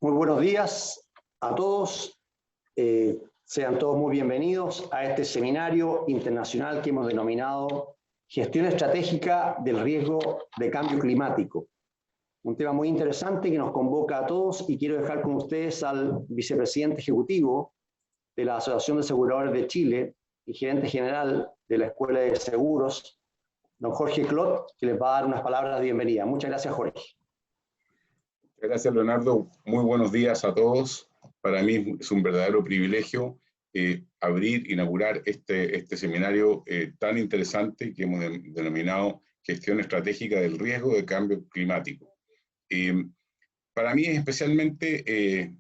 Muy buenos días a todos. Sean todos muy bienvenidos a este seminario internacional que hemos denominado Gestión Estratégica del Riesgo de Cambio Climático. Un tema muy interesante que nos convoca a todos y quiero dejar con ustedes al vicepresidente ejecutivo de la Asociación de Aseguradores de Chile y gerente general de la Escuela de Seguros, don Jorge Clot, que les va a dar unas palabras de bienvenida. Muchas gracias, Jorge. Gracias, Leonardo. Muy buenos días a todos. Para mí es un verdadero privilegio inaugurar este seminario tan interesante que hemos denominado Gestión Estratégica del Riesgo de Cambio Climático. Para mí es especialmente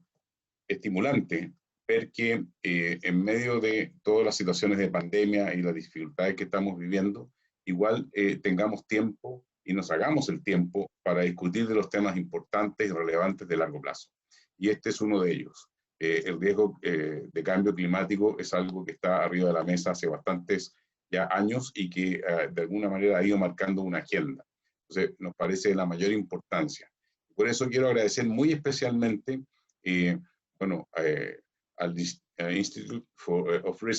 estimulante ver que en medio de todas las situaciones de pandemia y las dificultades que estamos viviendo, igual tengamos tiempo y nos hagamos el tiempo para discutir de los temas importantes y relevantes de largo plazo. Y este es uno de ellos. El riesgo de cambio climático es algo que está arriba de la mesa hace bastantes ya años y que de alguna manera ha ido marcando una agenda. Entonces, nos parece de la mayor importancia. Por eso quiero agradecer muy especialmente al Institute of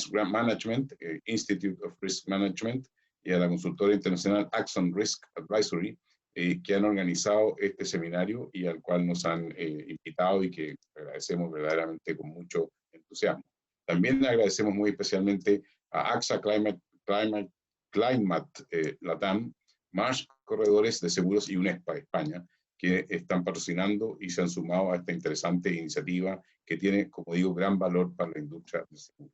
Risk Management, y a la consultora internacional Axon Risk Advisory, que han organizado este seminario y al cual nos han invitado y que agradecemos verdaderamente con mucho entusiasmo. También agradecemos muy especialmente a AXA Climate Latam, Marsh Corredores de Seguros y UNESPA España, que están patrocinando y se han sumado a esta interesante iniciativa que tiene, como digo, gran valor para la industria del seguro.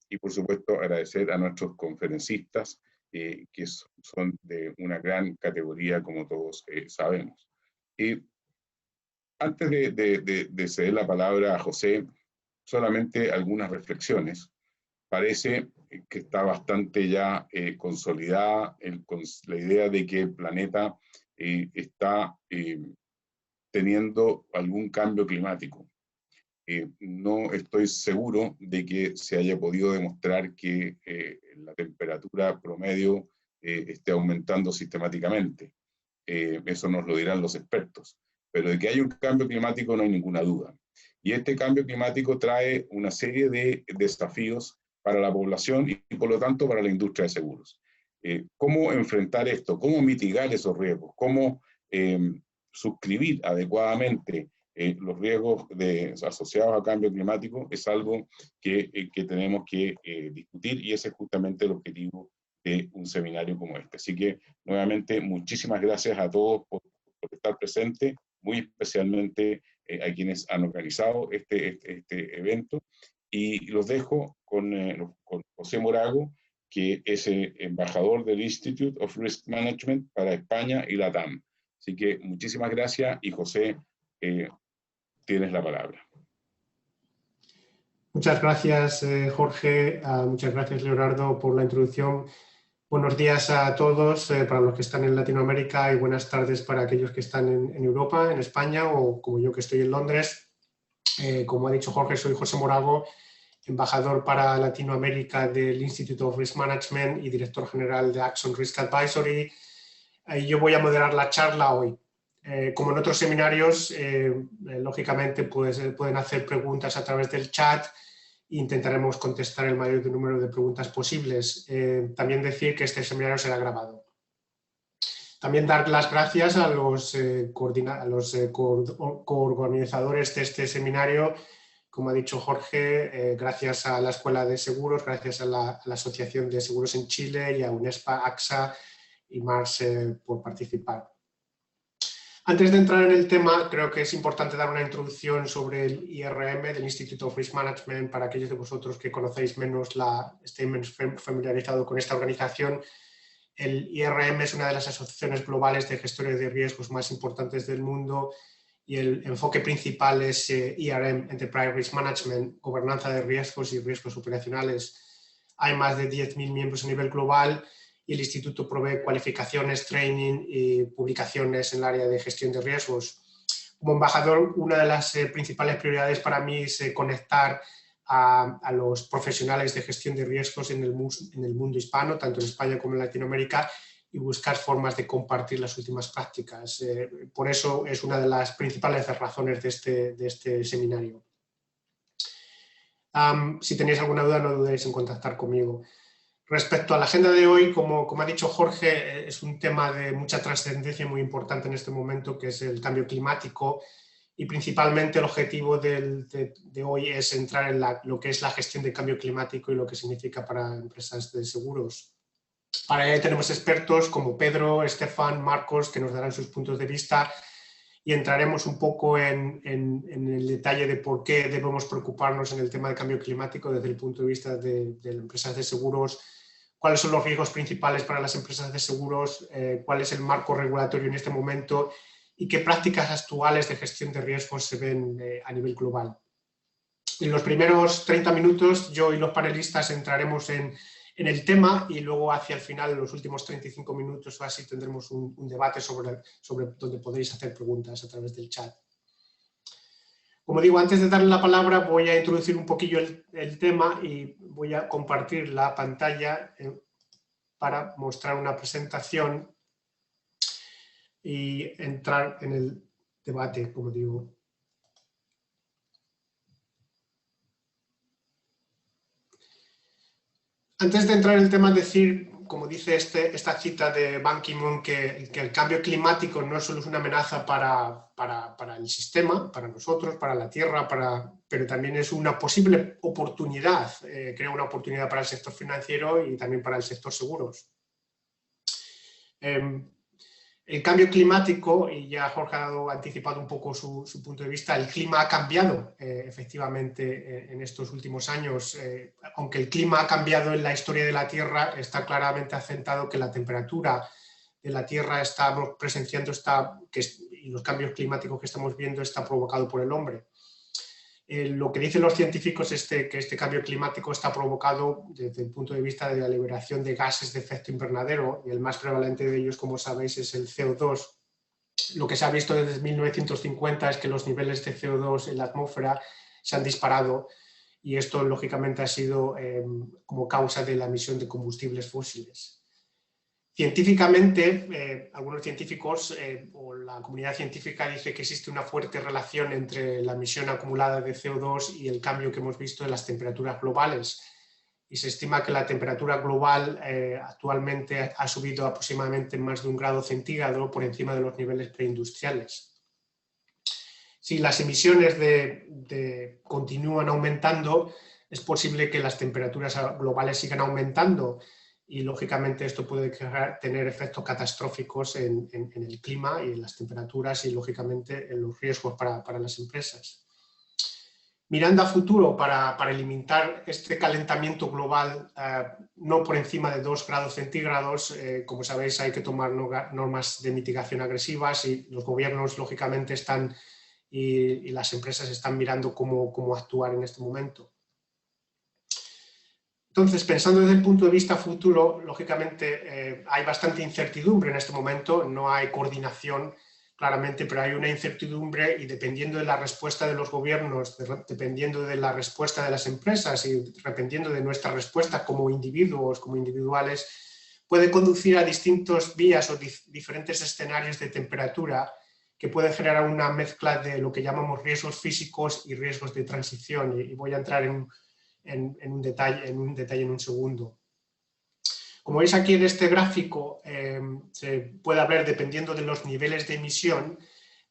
Y por supuesto agradecer a nuestros conferencistas que son de una gran categoría, como todos sabemos. Antes de ceder la palabra a José, solamente algunas reflexiones. Parece que está bastante ya consolidada la idea de que el planeta está teniendo algún cambio climático. No estoy seguro de que se haya podido demostrar que la temperatura promedio esté aumentando sistemáticamente. Eso nos lo dirán los expertos. Pero de que hay un cambio climático no hay ninguna duda. Y este cambio climático trae una serie de desafíos para la población y por lo tanto para la industria de seguros. ¿Cómo enfrentar esto? ¿Cómo mitigar esos riesgos? ¿Cómo suscribir adecuadamente los riesgos asociados al cambio climático? Es algo que tenemos que discutir y ese es justamente el objetivo de un seminario como este. Así que, nuevamente, muchísimas gracias a todos por estar presentes, muy especialmente a quienes han organizado este evento. Y los dejo con José Morago, que es embajador del Institute of Risk Management para España y Latam. Así que muchísimas gracias y José, tienes la palabra. Muchas gracias, Jorge. Muchas gracias, Leonardo, por la introducción. Buenos días a todos para los que están en Latinoamérica y buenas tardes para aquellos que están en Europa, en España o como yo que estoy en Londres. Como ha dicho Jorge, soy José Morago, embajador para Latinoamérica del Institute of Risk Management y director general de Axon Risk Advisory. Yo voy a moderar la charla hoy. Como en otros seminarios, lógicamente pueden hacer preguntas a través del chat e intentaremos contestar el mayor número de preguntas posibles. También decir que este seminario será grabado. También dar las gracias a los coorganizadores de este seminario. Como ha dicho Jorge, gracias a la Escuela de Seguros, gracias a la Asociación de Seguros en Chile y a UNESPA, AXA y Marsh por participar. Antes de entrar en el tema, creo que es importante dar una introducción sobre el IRM del Institute of Risk Management para aquellos de vosotros que conocéis menos estéis menos familiarizados con esta organización. El IRM es una de las asociaciones globales de gestores de riesgos más importantes del mundo y el enfoque principal es IRM, Enterprise Risk Management, gobernanza de riesgos y riesgos operacionales. Hay más de 10.000 miembros a nivel global y el instituto provee cualificaciones, training y publicaciones en el área de gestión de riesgos. Como embajador, una de las principales prioridades para mí es conectar a los profesionales de gestión de riesgos en el mundo hispano, tanto en España como en Latinoamérica, y buscar formas de compartir las últimas prácticas. Por eso es una de las principales razones de este seminario. Si tenéis alguna duda, no dudéis en contactar conmigo. Respecto a la agenda de hoy, como ha dicho Jorge, es un tema de mucha trascendencia y muy importante en este momento, que es el cambio climático, y principalmente el objetivo de hoy es entrar en lo que es la gestión del cambio climático y lo que significa para empresas de seguros. Para ello tenemos expertos como Pedro, Estefan, Marcos, que nos darán sus puntos de vista, y entraremos un poco en el detalle de por qué debemos preocuparnos en el tema del cambio climático desde el punto de vista de empresas de seguros, cuáles son los riesgos principales para las empresas de seguros, cuál es el marco regulatorio en este momento y qué prácticas actuales de gestión de riesgos se ven a nivel global. En los primeros 30 minutos yo y los panelistas entraremos en el tema y luego hacia el final, en los últimos 35 minutos o así, tendremos un debate sobre donde podréis hacer preguntas a través del chat. Como digo, antes de darle la palabra voy a introducir un poquillo el tema y voy a compartir la pantalla para mostrar una presentación y entrar en el debate, como digo. Antes de entrar en el tema, decir, como dice esta cita de Ban Ki-moon, que el cambio climático no solo es una amenaza para el sistema, para nosotros, para la Tierra, pero también es una posible oportunidad, crea una oportunidad para el sector financiero y también para el sector seguros. El cambio climático, y ya Jorge ha anticipado un poco su punto de vista, el clima ha cambiado efectivamente en estos últimos años. Aunque el clima ha cambiado en la historia de la Tierra, está claramente acentado que la temperatura de la Tierra estamos presenciando y los cambios climáticos que estamos viendo está provocado por el hombre. Lo que dicen los científicos es que este cambio climático está provocado desde el punto de vista de la liberación de gases de efecto invernadero, y el más prevalente de ellos, como sabéis, es el CO2. Lo que se ha visto desde 1950 es que los niveles de CO2 en la atmósfera se han disparado, y esto lógicamente ha sido como causa de la emisión de combustibles fósiles. Científicamente, algunos científicos o la comunidad científica dice que existe una fuerte relación entre la emisión acumulada de CO2 y el cambio que hemos visto en las temperaturas globales. Y se estima que la temperatura global actualmente ha subido aproximadamente más de 1 grado centígrado por encima de los niveles preindustriales. Si las emisiones continúan aumentando, es posible que las temperaturas globales sigan aumentando, y lógicamente esto puede tener efectos catastróficos en el clima y en las temperaturas y lógicamente en los riesgos para las empresas. Mirando a futuro, para eliminar este calentamiento global no por encima de 2 grados centígrados, como sabéis, hay que tomar normas de mitigación agresivas, y los gobiernos lógicamente están y las empresas están mirando cómo actuar en este momento. Entonces, pensando desde el punto de vista futuro, lógicamente hay bastante incertidumbre en este momento, no hay coordinación claramente, pero hay una incertidumbre, y dependiendo de la respuesta de los gobiernos, dependiendo de la respuesta de las empresas y dependiendo de nuestra respuesta como individuos, como individuales, puede conducir a distintas vías o diferentes escenarios de temperatura que pueden generar una mezcla de lo que llamamos riesgos físicos y riesgos de transición, y voy a entrar en un detalle en un segundo. Como veis aquí en este gráfico, se puede ver, dependiendo de los niveles de emisión,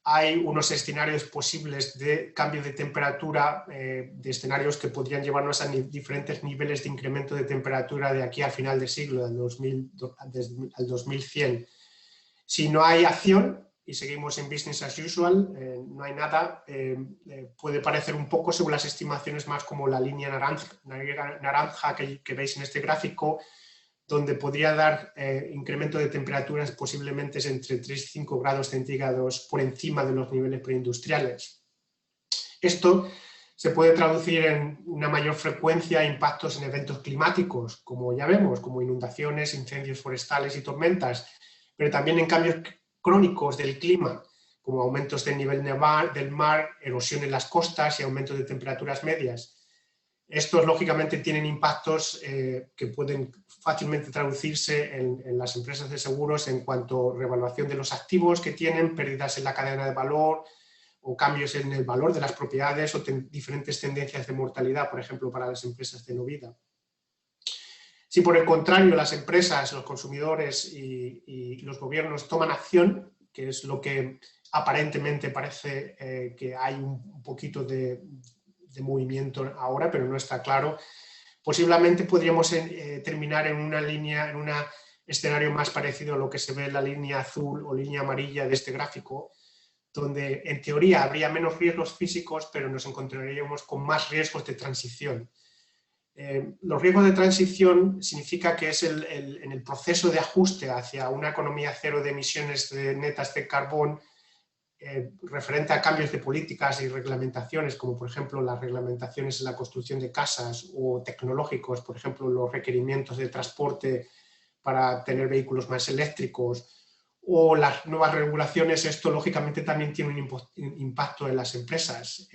hay unos escenarios posibles de cambio de temperatura, de escenarios que podrían llevarnos a diferentes niveles de incremento de temperatura de aquí al final del siglo, al 2100. Si no hay acción y seguimos en business as usual, no hay nada, puede parecer un poco, según las estimaciones, más como la línea naranja que veis en este gráfico, donde podría dar incremento de temperaturas posiblemente entre 3 y 5 grados centígrados por encima de los niveles preindustriales. Esto se puede traducir en una mayor frecuencia e impactos en eventos climáticos, como ya vemos, como inundaciones, incendios forestales y tormentas, pero también en cambios crónicos del clima, como aumentos del nivel del mar, erosión en las costas y aumento de temperaturas medias. Estos, lógicamente, tienen impactos que pueden fácilmente traducirse en las empresas de seguros en cuanto a revaluación de los activos que tienen, pérdidas en la cadena de valor o cambios en el valor de las propiedades o diferentes tendencias de mortalidad, por ejemplo, para las empresas de no vida. Si por el contrario las empresas, los consumidores y los gobiernos toman acción, que es lo que aparentemente parece que hay un poquito de movimiento ahora, pero no está claro, posiblemente podríamos terminar en una línea, en un escenario más parecido a lo que se ve en la línea azul o línea amarilla de este gráfico, donde en teoría habría menos riesgos físicos, pero nos encontraríamos con más riesgos de transición. Los riesgos de transición significa que es en el proceso de ajuste hacia una economía cero de emisiones netas de carbón, referente a cambios de políticas y reglamentaciones, como por ejemplo las reglamentaciones en la construcción de casas o tecnológicos, por ejemplo los requerimientos de transporte para tener vehículos más eléctricos, o las nuevas regulaciones. Esto lógicamente también tiene un impacto en las empresas.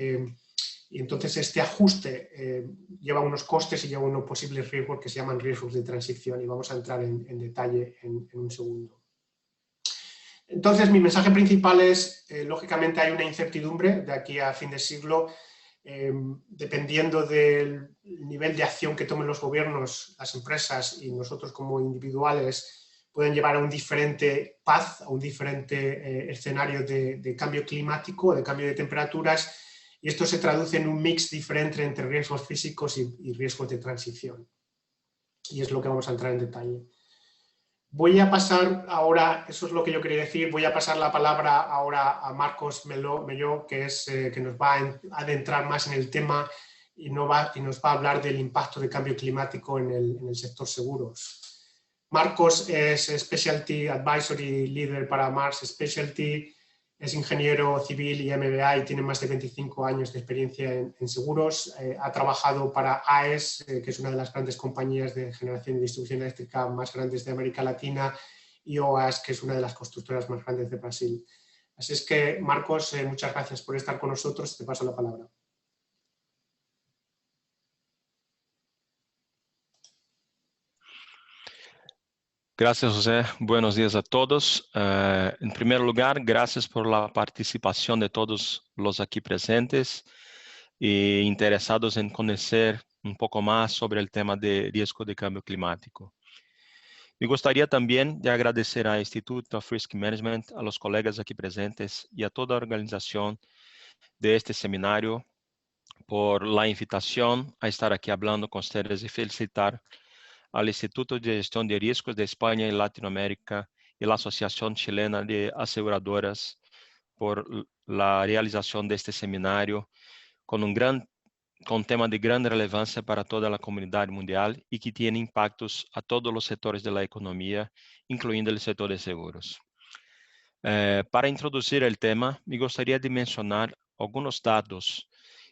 Y entonces este ajuste lleva unos costes y lleva unos posibles riesgos que se llaman riesgos de transición, y vamos a entrar en detalle en un segundo. Entonces mi mensaje principal es, lógicamente hay una incertidumbre de aquí a fin de siglo, dependiendo del nivel de acción que tomen los gobiernos, las empresas y nosotros como individuales, pueden llevar a un diferente path, a un diferente escenario de cambio climático, de cambio de temperaturas, y esto se traduce en un mix diferente entre riesgos físicos y riesgos de transición. Y es lo que vamos a entrar en detalle. Voy a pasar ahora, eso es lo que yo quería decir, voy a pasar la palabra ahora a Marcos Melló, que nos va a adentrar más en el tema y nos va a hablar del impacto de cambio climático en el sector seguros. Marcos es Specialty Advisory Leader para Mars Specialty, es ingeniero civil y MBA y tiene más de 25 años de experiencia en seguros. Ha trabajado para AES, que es una de las grandes compañías de generación y distribución eléctrica más grandes de América Latina, y OAS, que es una de las constructoras más grandes de Brasil. Así es que, Marcos, muchas gracias por estar con nosotros. Te paso la palabra. Gracias, José. Buenos días a todos. En primer lugar, gracias por la participación de todos los aquí presentes y interesados en conocer un poco más sobre el tema de riesgo de cambio climático. Me gustaría también de agradecer al Instituto of Risk Management, a los colegas aquí presentes y a toda la organización de este seminario por la invitación a estar aquí hablando con ustedes y felicitar al Instituto de Gestión de Riesgos de España y Latinoamérica y la Asociación Chilena de Aseguradoras por la realización de este seminario con un tema de gran relevancia para toda la comunidad mundial y que tiene impactos a todos los sectores de la economía, incluyendo el sector de seguros. Para introducir el tema, me gustaría de mencionar algunos datos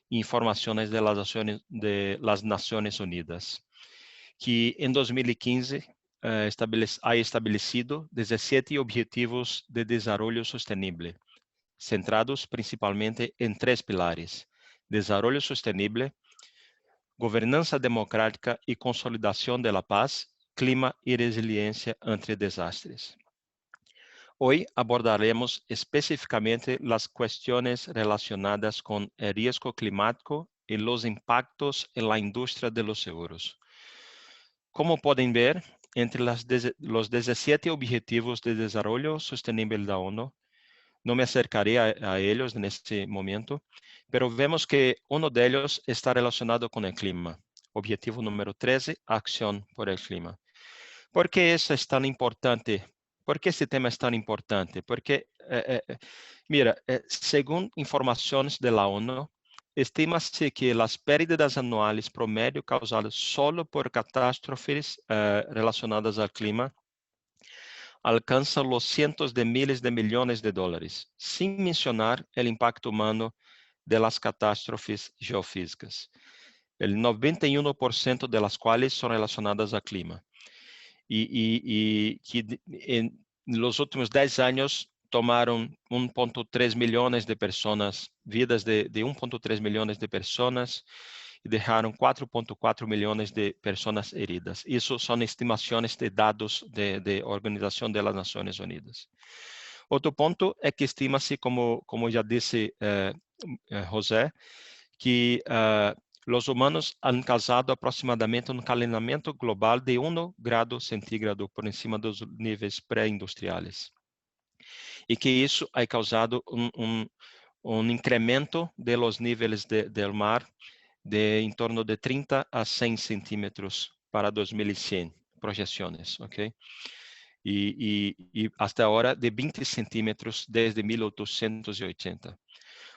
e informaciones de las Naciones Unidas, que em 2015 ha estabelecido 17 Objetivos de Desarrollo Sostenible, centrados principalmente em 3 pilares: desarrollo sostenible, gobernança democrática e consolidação da paz, clima e resiliência ante desastres. Hoy abordaremos específicamente las cuestiones relacionadas con el riesgo climático y los impactos en la industria de los seguros. Como pueden ver, entre los 17 Objetivos de Desarrollo Sostenible de la ONU, no me acercaré a ellos en este momento, pero vemos que uno de ellos está relacionado con el clima. Objetivo número 13, acción por el clima. ¿Por qué eso es tan importante? ¿Por qué este tema es tan importante? Porque, mira, según informaciones de la ONU, estima-se que las pérdidas anuales promedio causadas solo por catástrofes relacionadas al clima alcanzan los cientos de miles de millones de dólares, sin mencionar el impacto humano de las catástrofes geofísicas, el 91% de las cuales son relacionadas al clima. Y que en los últimos 10 años tomaron 1.3 millones de personas, vidas de 1.3 millones de personas, y dejaron 4.4 millones de personas heridas. Eso son estimaciones de datos de Organización de las Naciones Unidas. Outro ponto é que estima-se, como já disse José, que os humanos han causado aproximadamente um calentamiento global de 1 grado centígrado por encima dos níveis pré-industriais. E que isso ha causado um incremento de los níveis del mar de em torno de 30 a 100 centímetros para 2100, projeções, ok? E hasta agora de 20 centímetros desde 1880.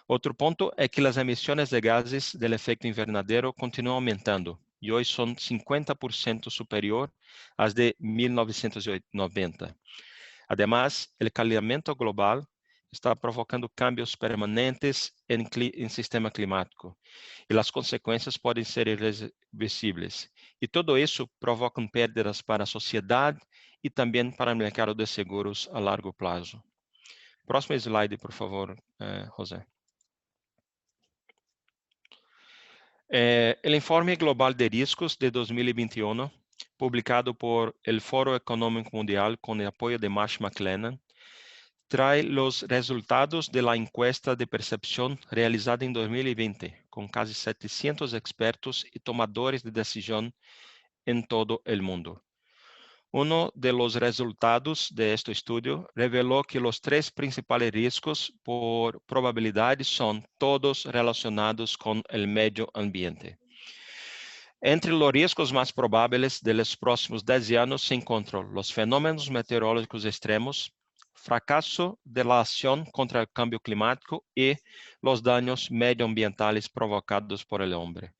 Outro ponto é que as emissões de gases do efeito invernadero continuam aumentando e hoje são 50% superior às de 1990. Además, o calentamiento global está provocando cambios permanentes em sistema climático e as consequências podem ser irreversíveis. E tudo isso provoca perdas para a sociedade e também para o mercado de seguros a largo prazo. Próximo slide, por favor, José. O Informe Global de Riscos de 2021, publicado por el Foro Económico Mundial com o apoio de Marsh McLennan, trae los resultados de la encuesta de percepción realizada en 2020, con casi 700 expertos y tomadores de decisión en todo el mundo. Uno de los resultados de este estudio reveló que los 3 principales riesgos por probabilidad son todos relacionados con el medio ambiente. Entre los riesgos más probables de los próximos 10 años se encuentran los fenómenos meteorológicos extremos, fracaso de la acción contra el cambio climático y los daños medioambientales provocados por el hombre.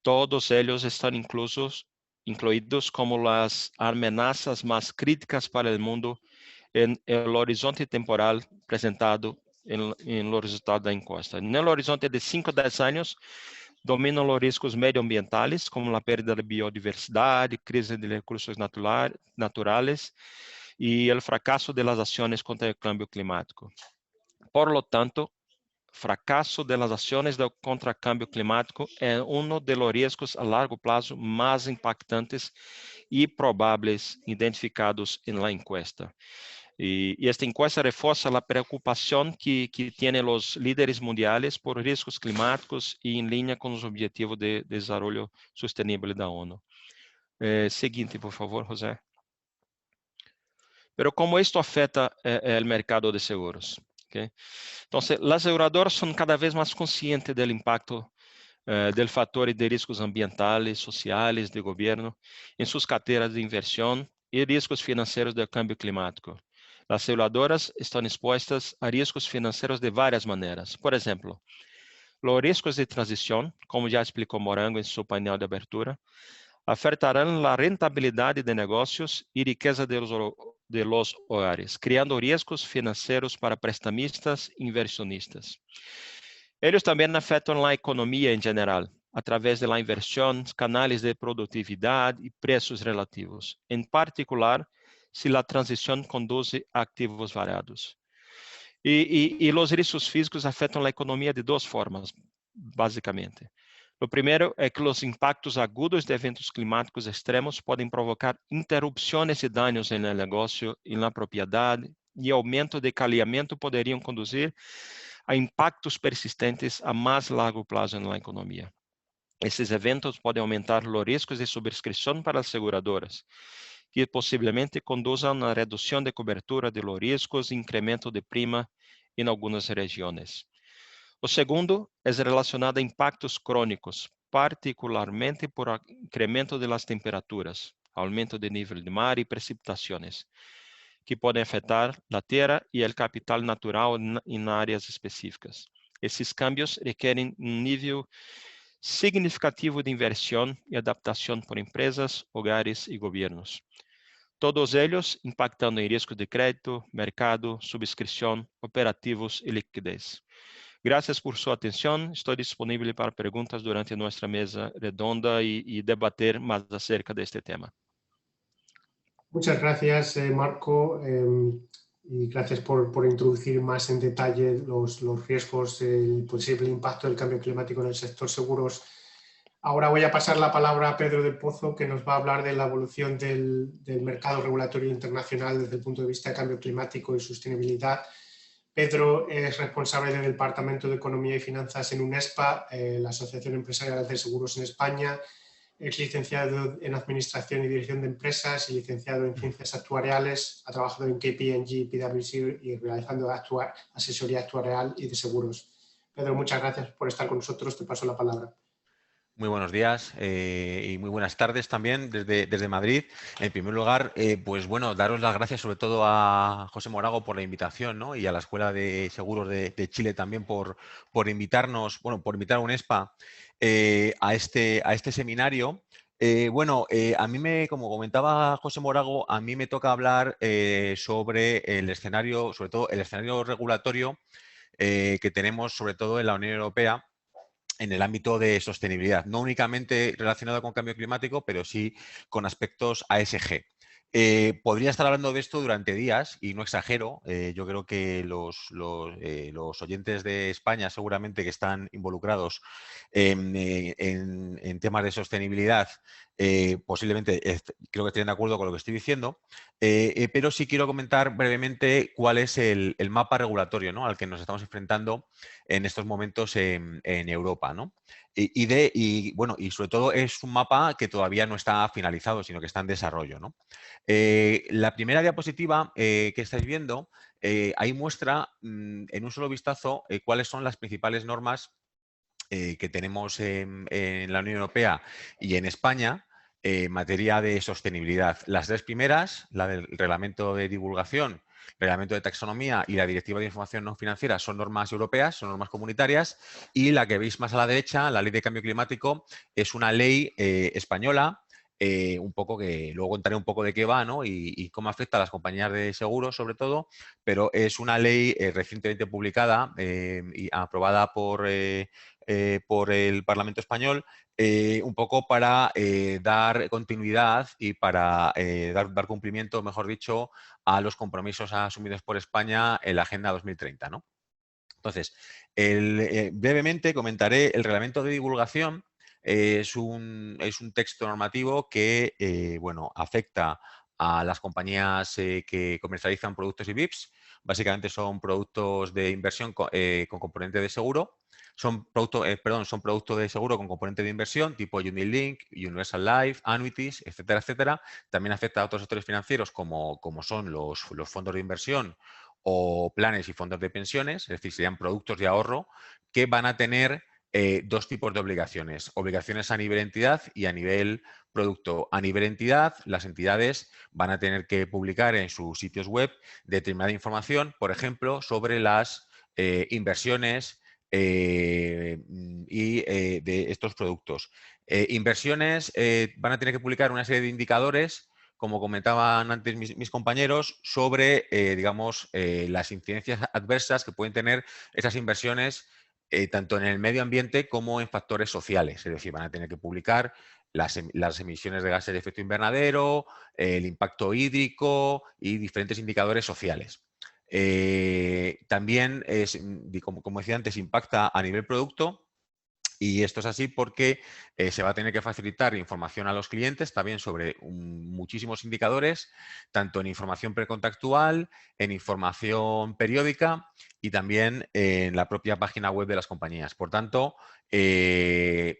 Todos ellos están incluidos como las amenazas más críticas para el mundo en el horizonte temporal presentado en los resultados de la encuesta. En el horizonte de 5 a 10 años, dominam os riscos medioambientales, como a perda da biodiversidade, crise de recursos naturais e o fracasso das ações contra o cambio climático. Por lo tanto, fracasso das ações contra o cambio climático é um dos riscos a largo prazo mais impactantes e prováveis identificados na encuesta. E esta encuesta reforça a preocupação que têm os líderes mundiais por riscos climáticos e em linha com os objetivos de desenvolvimento sustentável da ONU. Seguinte, por favor, José. Pero como isto afeta o mercado de seguros? Okay? Então, as seguradoras são cada vez mais conscientes do impacto del fator de riscos ambientais, sociais, de governo em suas carteiras de inversão e riscos financeiros do câmbio climático. As seguradoras estão expostas a riscos financeiros de várias maneiras. Por exemplo, os riscos de transição, como já explicou Morango em seu painel de abertura, afetarão a rentabilidade de negócios e riqueza de los hogares, criando riscos financeiros para prestamistas e inversionistas. Eles também afetam a economia em geral, através da inversão, canais de produtividade e preços relativos, em particular, se a transição conduz a ativos variados. E os riscos físicos afetam a economia de 2 formas, basicamente. O primeiro é que os impactos agudos de eventos climáticos extremos podem provocar interrupções e danos no negócio e na propriedade, e aumento de calhamento poderiam conduzir a impactos persistentes a mais largo prazo na economia. Esses eventos podem aumentar os riscos de subscrição para as seguradoras, que possivelmente conduzam a redução de cobertura de los riscos e incremento de prima em algumas regiões. O segundo é relacionado a impactos crônicos, particularmente por incremento das temperaturas, aumento de nível de mar e precipitações, que podem afetar a terra e o capital natural em áreas específicas. Esses cambios requerem nível significativo de inversão e adaptação por empresas, hogares e governos. Todos eles impactando em risco de crédito, mercado, subscrição, operativos e liquidez. Gracias por sua atenção. Estou disponível para perguntas durante nossa mesa redonda e debater mais acerca deste tema. Muchas gracias, Marco, y gracias por introducir más en detalle los riesgos, el posible impacto del cambio climático en el sector seguros Ahora voy a pasar la palabra a Pedro del Pozo, que nos va a hablar de la evolución del mercado regulatorio internacional desde el punto de vista de cambio climático y sostenibilidad. Pedro es responsable del Departamento de Economía y Finanzas en UNESPA, la Asociación Empresarial de Seguros en España. Es licenciado en Administración y Dirección de Empresas y licenciado en Ciencias Actuariales. Ha trabajado en KPMG, PwC y realizando asesoría actuarial y de seguros. Pedro, muchas gracias por estar con nosotros. Te paso la palabra. Muy buenos días y muy buenas tardes también desde Madrid. En primer lugar, pues bueno, daros las gracias sobre todo a José Morago por la invitación, ¿no? Y a la Escuela de Seguros de Chile también por invitarnos, bueno, por invitar a UNESPA a este seminario. A mí como comentaba José Morago, a mí me toca hablar sobre el escenario, sobre todo el escenario regulatorio que tenemos sobre todo en la Unión Europea en el ámbito de sostenibilidad, no únicamente relacionado con cambio climático, pero sí con aspectos ASG. Podría estar hablando de esto durante días y no exagero. Yo creo que los oyentes de España seguramente que están involucrados en temas de sostenibilidad posiblemente creo que estén de acuerdo con lo que estoy diciendo, pero sí quiero comentar brevemente cuál es el mapa regulatorio, ¿no?, al que nos estamos enfrentando en estos momentos en Europa, ¿no? Y sobre todo es un mapa que todavía no está finalizado, sino que está en desarrollo, ¿no? La primera diapositiva que estáis viendo, ahí muestra en un solo vistazo cuáles son las principales normas que tenemos en la Unión Europea y en España en materia de sostenibilidad. Las tres primeras, la del Reglamento de Divulgación, Reglamento de Taxonomía y la Directiva de Información No Financiera, son normas europeas, son normas comunitarias, y la que veis más a la derecha, la Ley de Cambio Climático, es una ley española, un poco que luego contaré un poco de qué va, ¿no?, y cómo afecta a las compañías de seguros sobre todo, pero es una ley recientemente publicada y aprobada por el Parlamento Español, un poco para dar continuidad y para dar cumplimiento, mejor dicho, a los compromisos asumidos por España en la Agenda 2030, ¿no? Entonces, brevemente comentaré el reglamento de divulgación. Es un texto normativo que afecta a las compañías que comercializan productos y VIPs. Básicamente son productos de inversión con componente de seguro. Son productos de seguro con componente de inversión tipo Unilink, Universal Life, Annuities, etcétera, etcétera. También afecta a otros sectores financieros como son los fondos de inversión o planes y fondos de pensiones, es decir, serían productos de ahorro que van a tener dos tipos de obligaciones. Obligaciones a nivel entidad y a nivel producto. A nivel entidad, las entidades van a tener que publicar en sus sitios web determinada información, por ejemplo, sobre las inversiones de estos productos. Inversiones van a tener que publicar una serie de indicadores, como comentaban antes mis compañeros, sobre, las incidencias adversas que pueden tener esas inversiones tanto en el medio ambiente como en factores sociales. Es decir, van a tener que publicar las emisiones de gases de efecto invernadero, el impacto hídrico y diferentes indicadores sociales. También, como decía antes, impacta a nivel producto. Y esto es así porque se va a tener que facilitar información a los clientes también sobre muchísimos indicadores, tanto en información precontactual, en información periódica y también en la propia página web de las compañías. Por tanto, es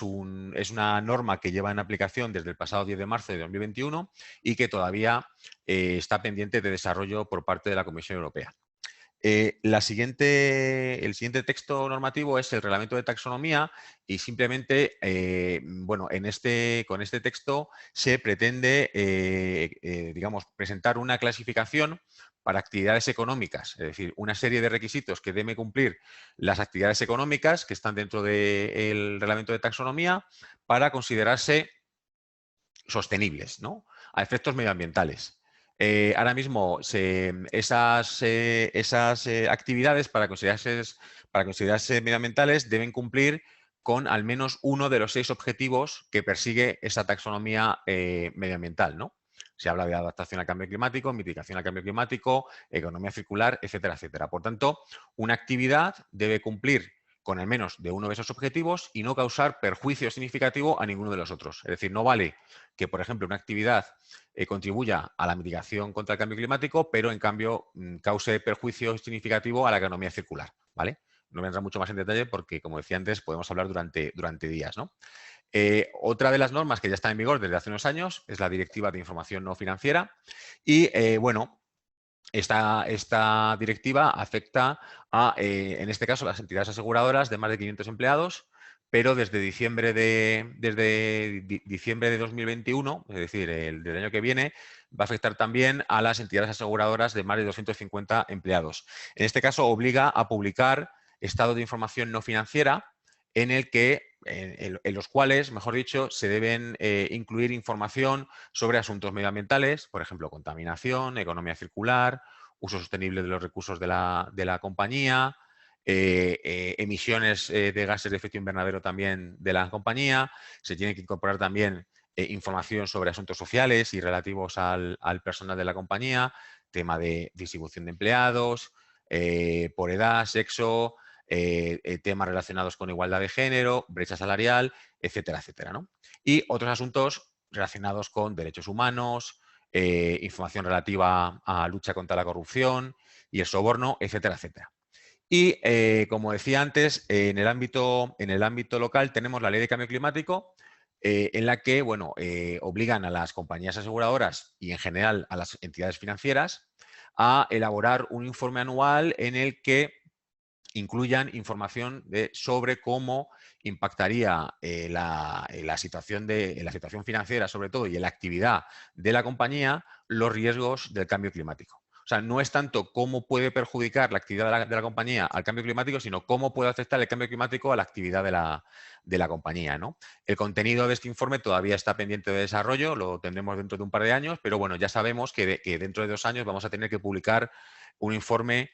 una norma que lleva en aplicación desde el pasado 10 de marzo de 2021 y que todavía está pendiente de desarrollo por parte de la Comisión Europea. El siguiente texto normativo es el Reglamento de Taxonomía y simplemente, con este texto se pretende, presentar una clasificación para actividades económicas, es decir, una serie de requisitos que deben cumplir las actividades económicas que están dentro del Reglamento de Taxonomía para considerarse sostenibles, ¿no?, a efectos medioambientales. Ahora mismo esas actividades para considerarse medioambientales deben cumplir con al menos uno de los 6 objetivos que persigue esa taxonomía medioambiental, ¿no? Se habla de adaptación al cambio climático, mitigación al cambio climático, economía circular, etcétera, etcétera. Por tanto, una actividad debe cumplir con al menos de uno de esos objetivos y no causar perjuicio significativo a ninguno de los otros. Es decir, no vale que, por ejemplo, una actividad contribuya a la mitigación contra el cambio climático, pero en cambio cause perjuicio significativo a la economía circular, ¿vale? No voy a entrar mucho más en detalle porque, como decía antes, podemos hablar durante días, ¿no? Otra de las normas que ya está en vigor desde hace unos años es la Directiva de Información No Financiera y, bueno, esta directiva afecta a, en este caso, las entidades aseguradoras de más de 500 empleados, pero desde diciembre de 2021, es decir, del año que viene, va a afectar también a las entidades aseguradoras de más de 250 empleados. En este caso, obliga a publicar estado de información no financiera en el que, en los cuales, mejor dicho, se deben incluir información sobre asuntos medioambientales, por ejemplo, contaminación, economía circular, uso sostenible de los recursos de la compañía, emisiones de gases de efecto invernadero también de la compañía. Se tiene que incorporar también información sobre asuntos sociales y relativos al personal de la compañía, tema de distribución de empleados, por edad, sexo, temas relacionados con igualdad de género, brecha salarial, etcétera, etcétera, ¿no? Y otros asuntos relacionados con derechos humanos, información relativa a lucha contra la corrupción y el soborno, etcétera, etcétera. Y, como decía antes, en el ámbito local tenemos la Ley de Cambio Climático, en la que, bueno, obligan a las compañías aseguradoras y, en general, a las entidades financieras a elaborar un informe anual en el que incluyan información sobre cómo impactaría la situación financiera, sobre todo, y en la actividad de la compañía, los riesgos del cambio climático. O sea, no es tanto cómo puede perjudicar la actividad de la compañía al cambio climático, sino cómo puede afectar el cambio climático a la actividad de la compañía, ¿no? El contenido de este informe todavía está pendiente de desarrollo, lo tendremos dentro de un par de años, pero bueno, ya sabemos que dentro de 2 años vamos a tener que publicar un informe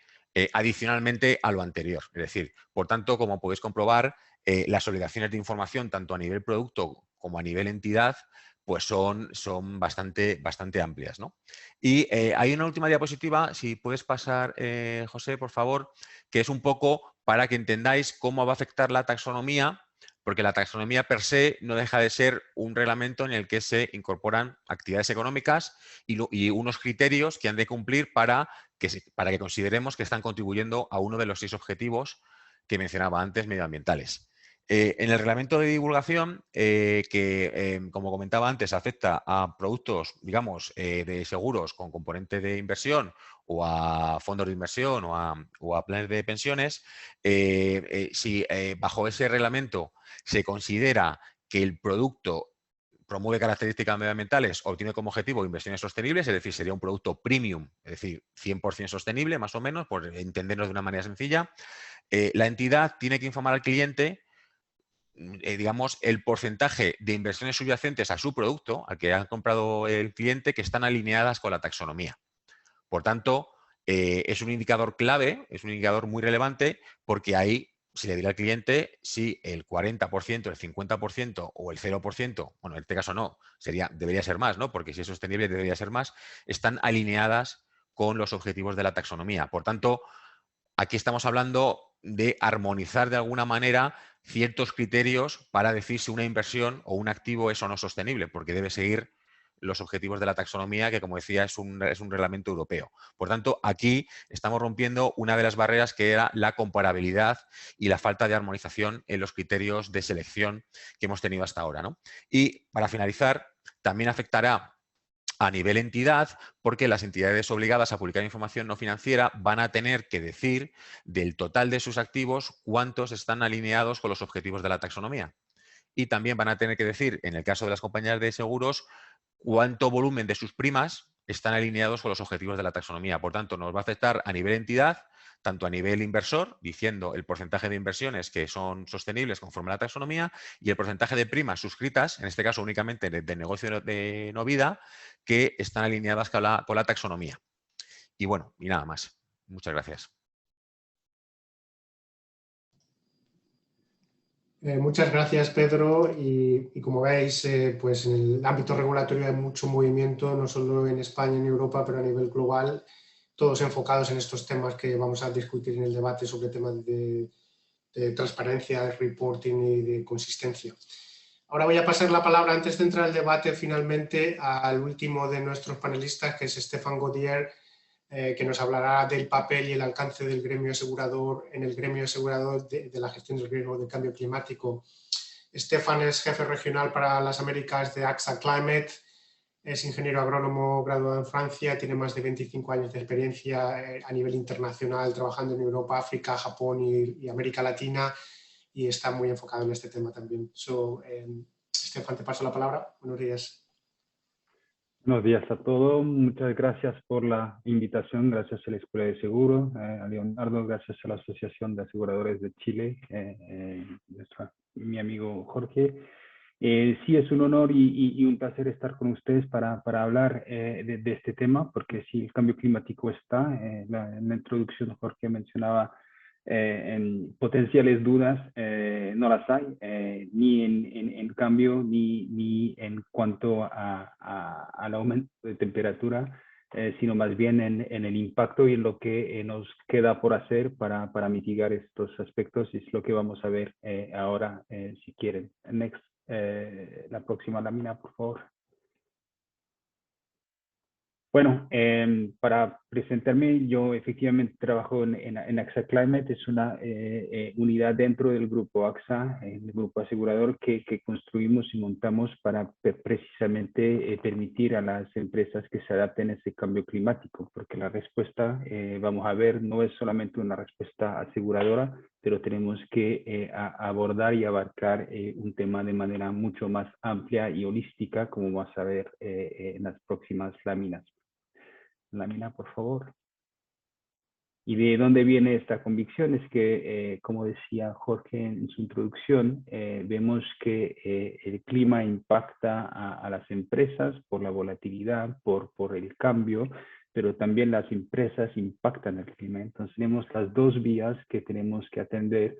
adicionalmente a lo anterior. Es decir, por tanto, como podéis comprobar, las obligaciones de información, tanto a nivel producto como a nivel entidad, pues son bastante amplias, ¿no? Y hay una última diapositiva, si puedes pasar, José, por favor, que es un poco para que entendáis cómo va a afectar la taxonomía, porque la taxonomía per se no deja de ser un reglamento en el que se incorporan actividades económicas y unos criterios que han de cumplir para que consideremos que están contribuyendo a uno de los 6 objetivos que mencionaba antes, medioambientales. En el reglamento de divulgación, como comentaba antes, afecta a productos, digamos, de seguros con componente de inversión o a fondos de inversión o a planes de pensiones, si bajo ese reglamento se considera que el producto promueve características medioambientales o tiene como objetivo inversiones sostenibles, es decir, sería un producto premium, es decir, 100% sostenible, más o menos, por entendernos de una manera sencilla, la entidad tiene que informar al cliente, digamos, el porcentaje de inversiones subyacentes a su producto, al que ha comprado el cliente, que están alineadas con la taxonomía. Por tanto, es un indicador clave, es un indicador muy relevante, porque ahí se le dirá al cliente si el 40%, el 50% o el 0%, bueno, en este caso no, debería ser más, ¿no? Porque si es sostenible debería ser más, están alineadas con los objetivos de la taxonomía. Por tanto, aquí estamos hablando de armonizar de alguna manera ciertos criterios para decir si una inversión o un activo es o no sostenible, porque debe seguir los objetivos de la taxonomía, que, como decía, es un reglamento europeo. Por tanto, aquí estamos rompiendo una de las barreras, que era la comparabilidad y la falta de armonización en los criterios de selección que hemos tenido hasta ahora, ¿no? Y, para finalizar, también afectará a nivel entidad, porque las entidades obligadas a publicar información no financiera van a tener que decir del total de sus activos cuántos están alineados con los objetivos de la taxonomía. Y también van a tener que decir, en el caso de las compañías de seguros, cuánto volumen de sus primas están alineados con los objetivos de la taxonomía. Por tanto, nos va a afectar a nivel entidad, tanto a nivel inversor, diciendo el porcentaje de inversiones que son sostenibles conforme a la taxonomía, y el porcentaje de primas suscritas, en este caso únicamente de negocio de no vida, que están alineadas con la taxonomía. Y bueno, y nada más. Muchas gracias. Muchas gracias, Pedro. Y como veis, pues en el ámbito regulatorio hay mucho movimiento, no solo en España y en Europa, pero a nivel global, todos enfocados en estos temas que vamos a discutir en el debate sobre temas de de transparencia, de reporting y de consistencia. Ahora voy a pasar la palabra, antes de entrar al debate, finalmente al último de nuestros panelistas, que es Stéphane Gaudier, que nos hablará del papel y el alcance del gremio asegurador en el gremio asegurador de la gestión del riesgo de cambio climático. Stéphane es jefe regional para las Américas de AXA Climate, es ingeniero agrónomo graduado en Francia, tiene más de 25 años de experiencia a nivel internacional trabajando en Europa, África, Japón y América Latina, y está muy enfocado en este tema también. Stéphane, te paso la palabra. Buenos días. Buenos días a todos. Muchas gracias por la invitación. Gracias a la Escuela de Seguro, a Leonardo, gracias a la Asociación de Aseguradores de Chile, mi amigo Jorge. Sí, es un honor y un placer estar con ustedes para hablar de este tema, porque sí, el cambio climático está. En la introducción Jorge mencionaba en potenciales dudas, no las hay, ni en cambio, ni en cuanto al aumento de temperatura, sino más bien en el impacto y en lo que nos queda por hacer para mitigar estos aspectos, y es lo que vamos a ver ahora, si quieren. Next. La próxima lámina, por favor. Bueno, para presentarme, yo efectivamente trabajo en AXA Climate, es una unidad dentro del grupo AXA, el grupo asegurador que construimos y montamos para precisamente permitir a las empresas que se adapten a ese cambio climático, porque la respuesta, vamos a ver, no es solamente una respuesta aseguradora, pero tenemos que abordar y abarcar un tema de manera mucho más amplia y holística, como vamos a ver en las próximas láminas. Lámina, por favor. ¿Y de dónde viene esta convicción? Es que, como decía Jorge en su introducción, vemos que el clima impacta a las empresas por la volatilidad, por el cambio, pero también las empresas impactan el clima. Entonces tenemos las dos vías que tenemos que atender,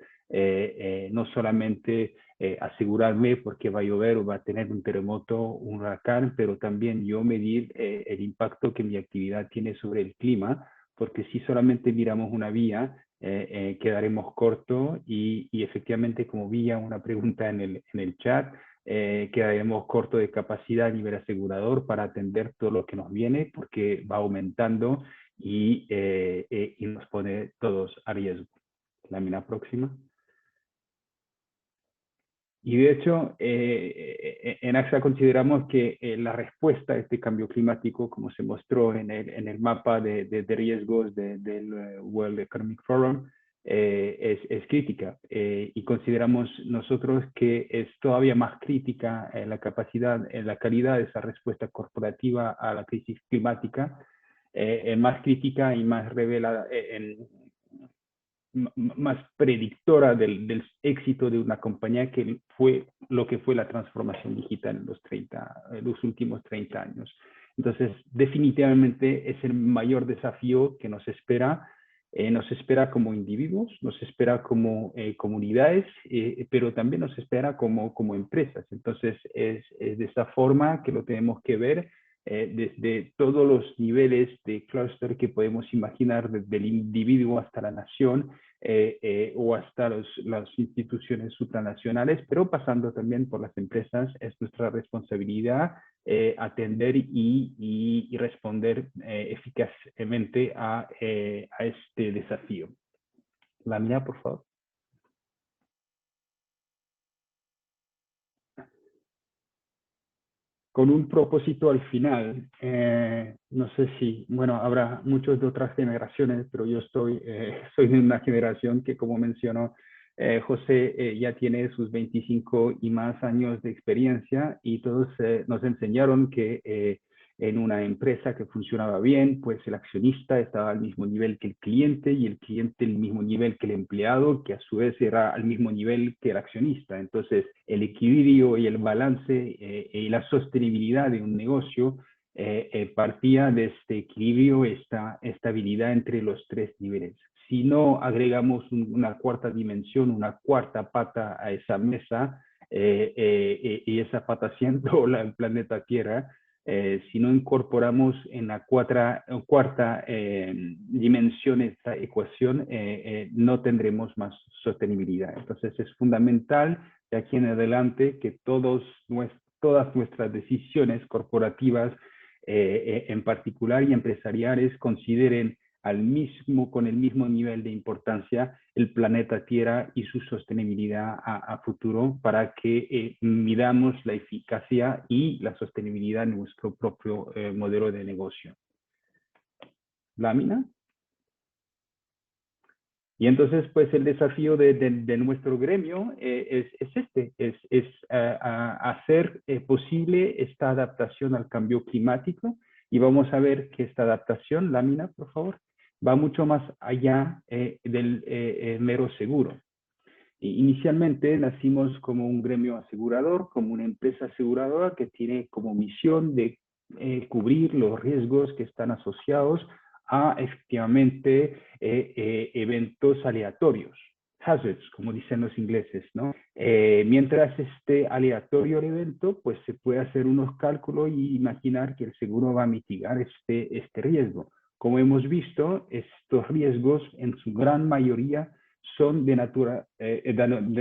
no solamente asegurarme porque va a llover o va a tener un terremoto, un huracán, pero también yo medir el impacto que mi actividad tiene sobre el clima, porque si solamente miramos una vía, quedaremos cortos y efectivamente, como vi una pregunta en el chat, quedaremos cortos de capacidad a nivel asegurador para atender todo lo que nos viene, porque va aumentando y nos pone todos a riesgo. Lámina próxima. Y de hecho, en AXA consideramos que la respuesta a este cambio climático, como se mostró en el mapa de riesgos del World Economic Forum, es crítica. Y consideramos nosotros que es todavía más crítica la capacidad, la calidad de esa respuesta corporativa a la crisis climática, más crítica y más revelada más predictora del éxito de una compañía, que fue lo que fue la transformación digital en los últimos 30 años. Entonces, definitivamente es el mayor desafío que nos espera como individuos, nos espera como comunidades, pero también nos espera como empresas. Entonces, es de esa forma que lo tenemos que ver, desde todos los niveles de clúster que podemos imaginar, desde el individuo hasta la nación, o hasta las instituciones supranacionales, pero pasando también por las empresas. Es nuestra responsabilidad atender y responder eficazmente a este desafío. Lámina, por favor. Con un propósito al final, no sé si, bueno, habrá muchos de otras generaciones, pero yo soy de una generación que, como mencionó José, ya tiene sus 25 y más años de experiencia, y todos nos enseñaron que en una empresa que funcionaba bien, pues el accionista estaba al mismo nivel que el cliente, y el cliente al mismo nivel que el empleado, que a su vez era al mismo nivel que el accionista. Entonces, el equilibrio y el balance y la sostenibilidad de un negocio partía de este equilibrio, esta estabilidad entre los tres niveles. Si no agregamos una cuarta dimensión, una cuarta pata a esa mesa, y esa pata siendo el planeta Tierra, si no incorporamos en la cuarta dimensión esta ecuación, no tendremos más sostenibilidad. Entonces es fundamental de aquí en adelante que todas nuestras decisiones corporativas, en particular y empresariales, consideren con el mismo nivel de importancia el planeta Tierra y su sostenibilidad a futuro, para que midamos la eficacia y la sostenibilidad de nuestro propio modelo de negocio. Lámina. Y entonces, pues el desafío de nuestro gremio es hacer posible esta adaptación al cambio climático, y vamos a ver que esta adaptación, lámina, por favor, va mucho más allá del mero seguro. Inicialmente nacimos como un gremio asegurador, como una empresa aseguradora que tiene como misión de cubrir los riesgos que están asociados a efectivamente eventos aleatorios, hazards, como dicen los ingleses, ¿no? Mientras esté aleatorio el evento, pues se puede hacer unos cálculos y imaginar que el seguro va a mitigar este riesgo. Como hemos visto, estos riesgos en su gran mayoría son de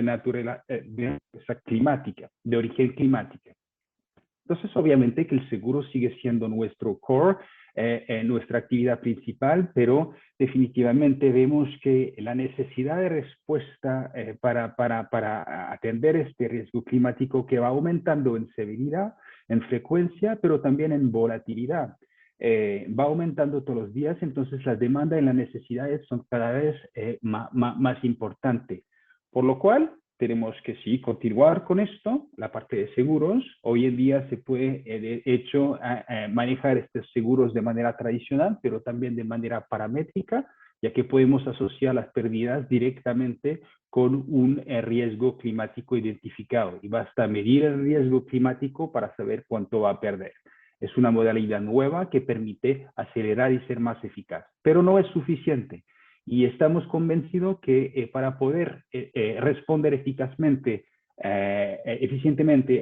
naturaleza climática, de origen climática. Entonces, obviamente que el seguro sigue siendo nuestro core, nuestra actividad principal, pero definitivamente vemos que la necesidad de respuesta para atender este riesgo climático, que va aumentando en severidad, en frecuencia, pero también en volatilidad, va aumentando todos los días. Entonces las demandas y las necesidades son cada vez más importantes, por lo cual tenemos que sí continuar con esto, la parte de seguros. Hoy en día se puede, de hecho, manejar estos seguros de manera tradicional, pero también de manera paramétrica, ya que podemos asociar las pérdidas directamente con un riesgo climático identificado, y basta medir el riesgo climático para saber cuánto va a perder. Es una modalidad nueva que permite acelerar y ser más eficaz, pero no es suficiente. Y estamos convencidos que para poder responder eficientemente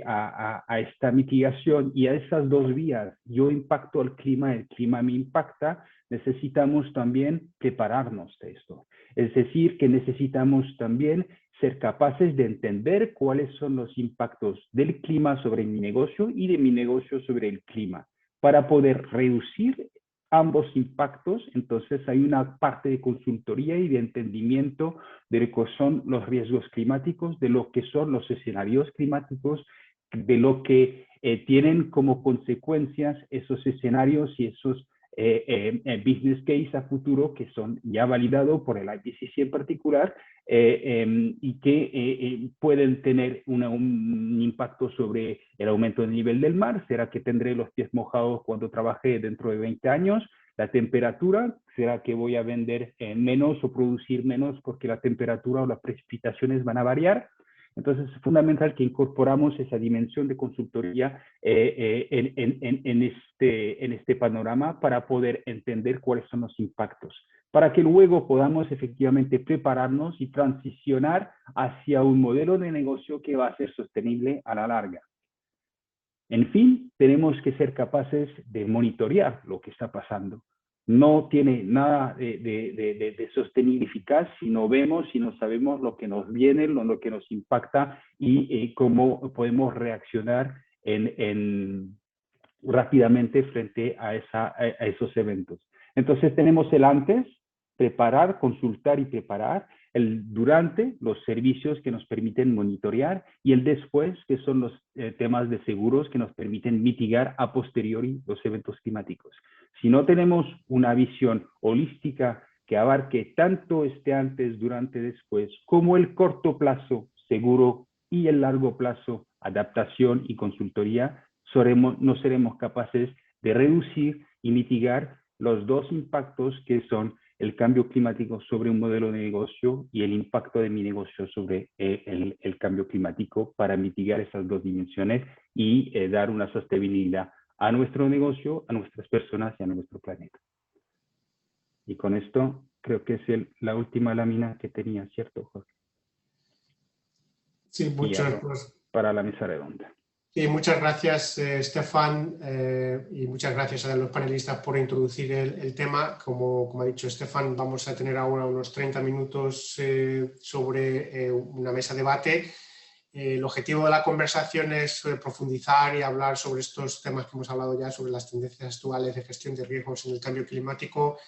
a esta mitigación y a esas dos vías, yo impacto al clima, el clima me impacta, necesitamos también prepararnos de esto. Es decir, que necesitamos también ser capaces de entender cuáles son los impactos del clima sobre mi negocio y de mi negocio sobre el clima, para poder reducir ambos impactos. Entonces hay una parte de consultoría y de entendimiento de lo que son los riesgos climáticos, de lo que son los escenarios climáticos, de lo que tienen como consecuencias esos escenarios y esos business case a futuro, que son ya validados por el IPCC en particular, y que pueden tener un impacto sobre el aumento del nivel del mar. ¿Será que tendré los pies mojados cuando trabaje dentro de 20 años? La temperatura, ¿será que voy a vender menos o producir menos porque la temperatura o las precipitaciones van a variar? Entonces es fundamental que incorporamos esa dimensión de consultoría en este panorama, para poder entender cuáles son los impactos, para que luego podamos efectivamente prepararnos y transicionar hacia un modelo de negocio que va a ser sostenible a la larga. En fin, tenemos que ser capaces de monitorear lo que está pasando. No tiene nada de sostenible eficaz si no vemos, si no sabemos lo que nos viene, lo que nos impacta, y cómo podemos reaccionar rápidamente frente a esos eventos. Entonces tenemos el antes, preparar, consultar y preparar; el durante, los servicios que nos permiten monitorear; y el después, que son los temas de seguros que nos permiten mitigar a posteriori los eventos climáticos. Si no tenemos una visión holística que abarque tanto este antes, durante, después, como el corto plazo, seguro, y el largo plazo, adaptación y consultoría, no seremos capaces de reducir y mitigar los dos impactos, que son el cambio climático sobre un modelo de negocio y el impacto de mi negocio sobre el cambio climático, para mitigar esas dos dimensiones y dar una sostenibilidad a nuestro negocio, a nuestras personas y a nuestro planeta. Y con esto creo que es la última lámina que tenía, ¿cierto, Jorge? Sí, muchas gracias. Para la mesa redonda. Sí, muchas gracias, Stefan, y muchas gracias a los panelistas por introducir el tema. Como ha dicho Stefan, vamos a tener ahora unos 30 minutos sobre una mesa de debate. El objetivo de la conversación es profundizar y hablar sobre estos temas que hemos hablado ya, sobre las tendencias actuales de gestión de riesgos en el cambio climático.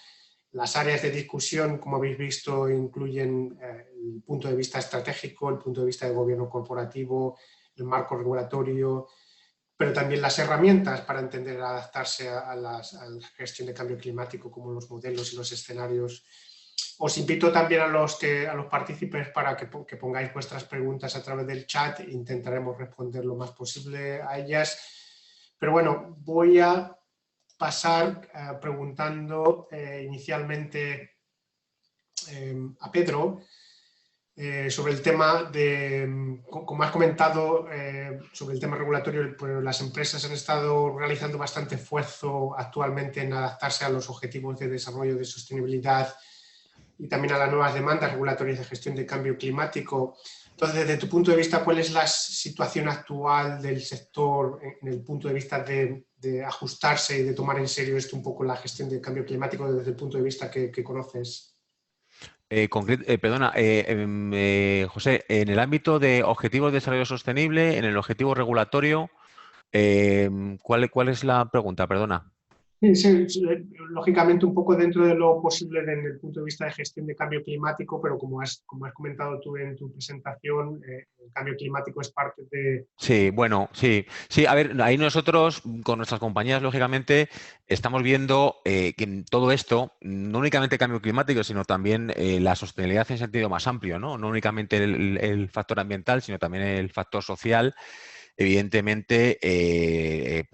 Las áreas de discusión, como habéis visto, incluyen el punto de vista estratégico, el punto de vista de gobierno corporativo, el marco regulatorio, pero también las herramientas para entender, adaptarse a la gestión de cambio climático, como los modelos y los escenarios. Os invito también a los partícipes para que pongáis vuestras preguntas a través del chat. Intentaremos responder lo más posible a ellas. Pero bueno, voy a pasar preguntando inicialmente a Pedro sobre el tema de, como has comentado, sobre el tema regulatorio. Pues las empresas han estado realizando bastante esfuerzo actualmente en adaptarse a los objetivos de desarrollo de sostenibilidad y también a las nuevas demandas regulatorias de gestión de cambio climático. Entonces, desde tu punto de vista, ¿cuál es la situación actual del sector en el punto de vista de ajustarse y de tomar en serio esto un poco, la gestión del cambio climático, desde el punto de vista que conoces? José, en el ámbito de objetivos de desarrollo sostenible, en el objetivo regulatorio, ¿cuál es la pregunta? Perdona. Sí, lógicamente un poco dentro de lo posible desde el punto de vista de gestión de cambio climático, pero como has comentado tú en tu presentación, el cambio climático es parte de... Sí, bueno, sí. Sí, a ver, ahí nosotros con nuestras compañías, lógicamente, estamos viendo que en todo esto, no únicamente cambio climático, sino también la sostenibilidad en sentido más amplio, ¿no? No únicamente el factor ambiental, sino también el factor social. Evidentemente, es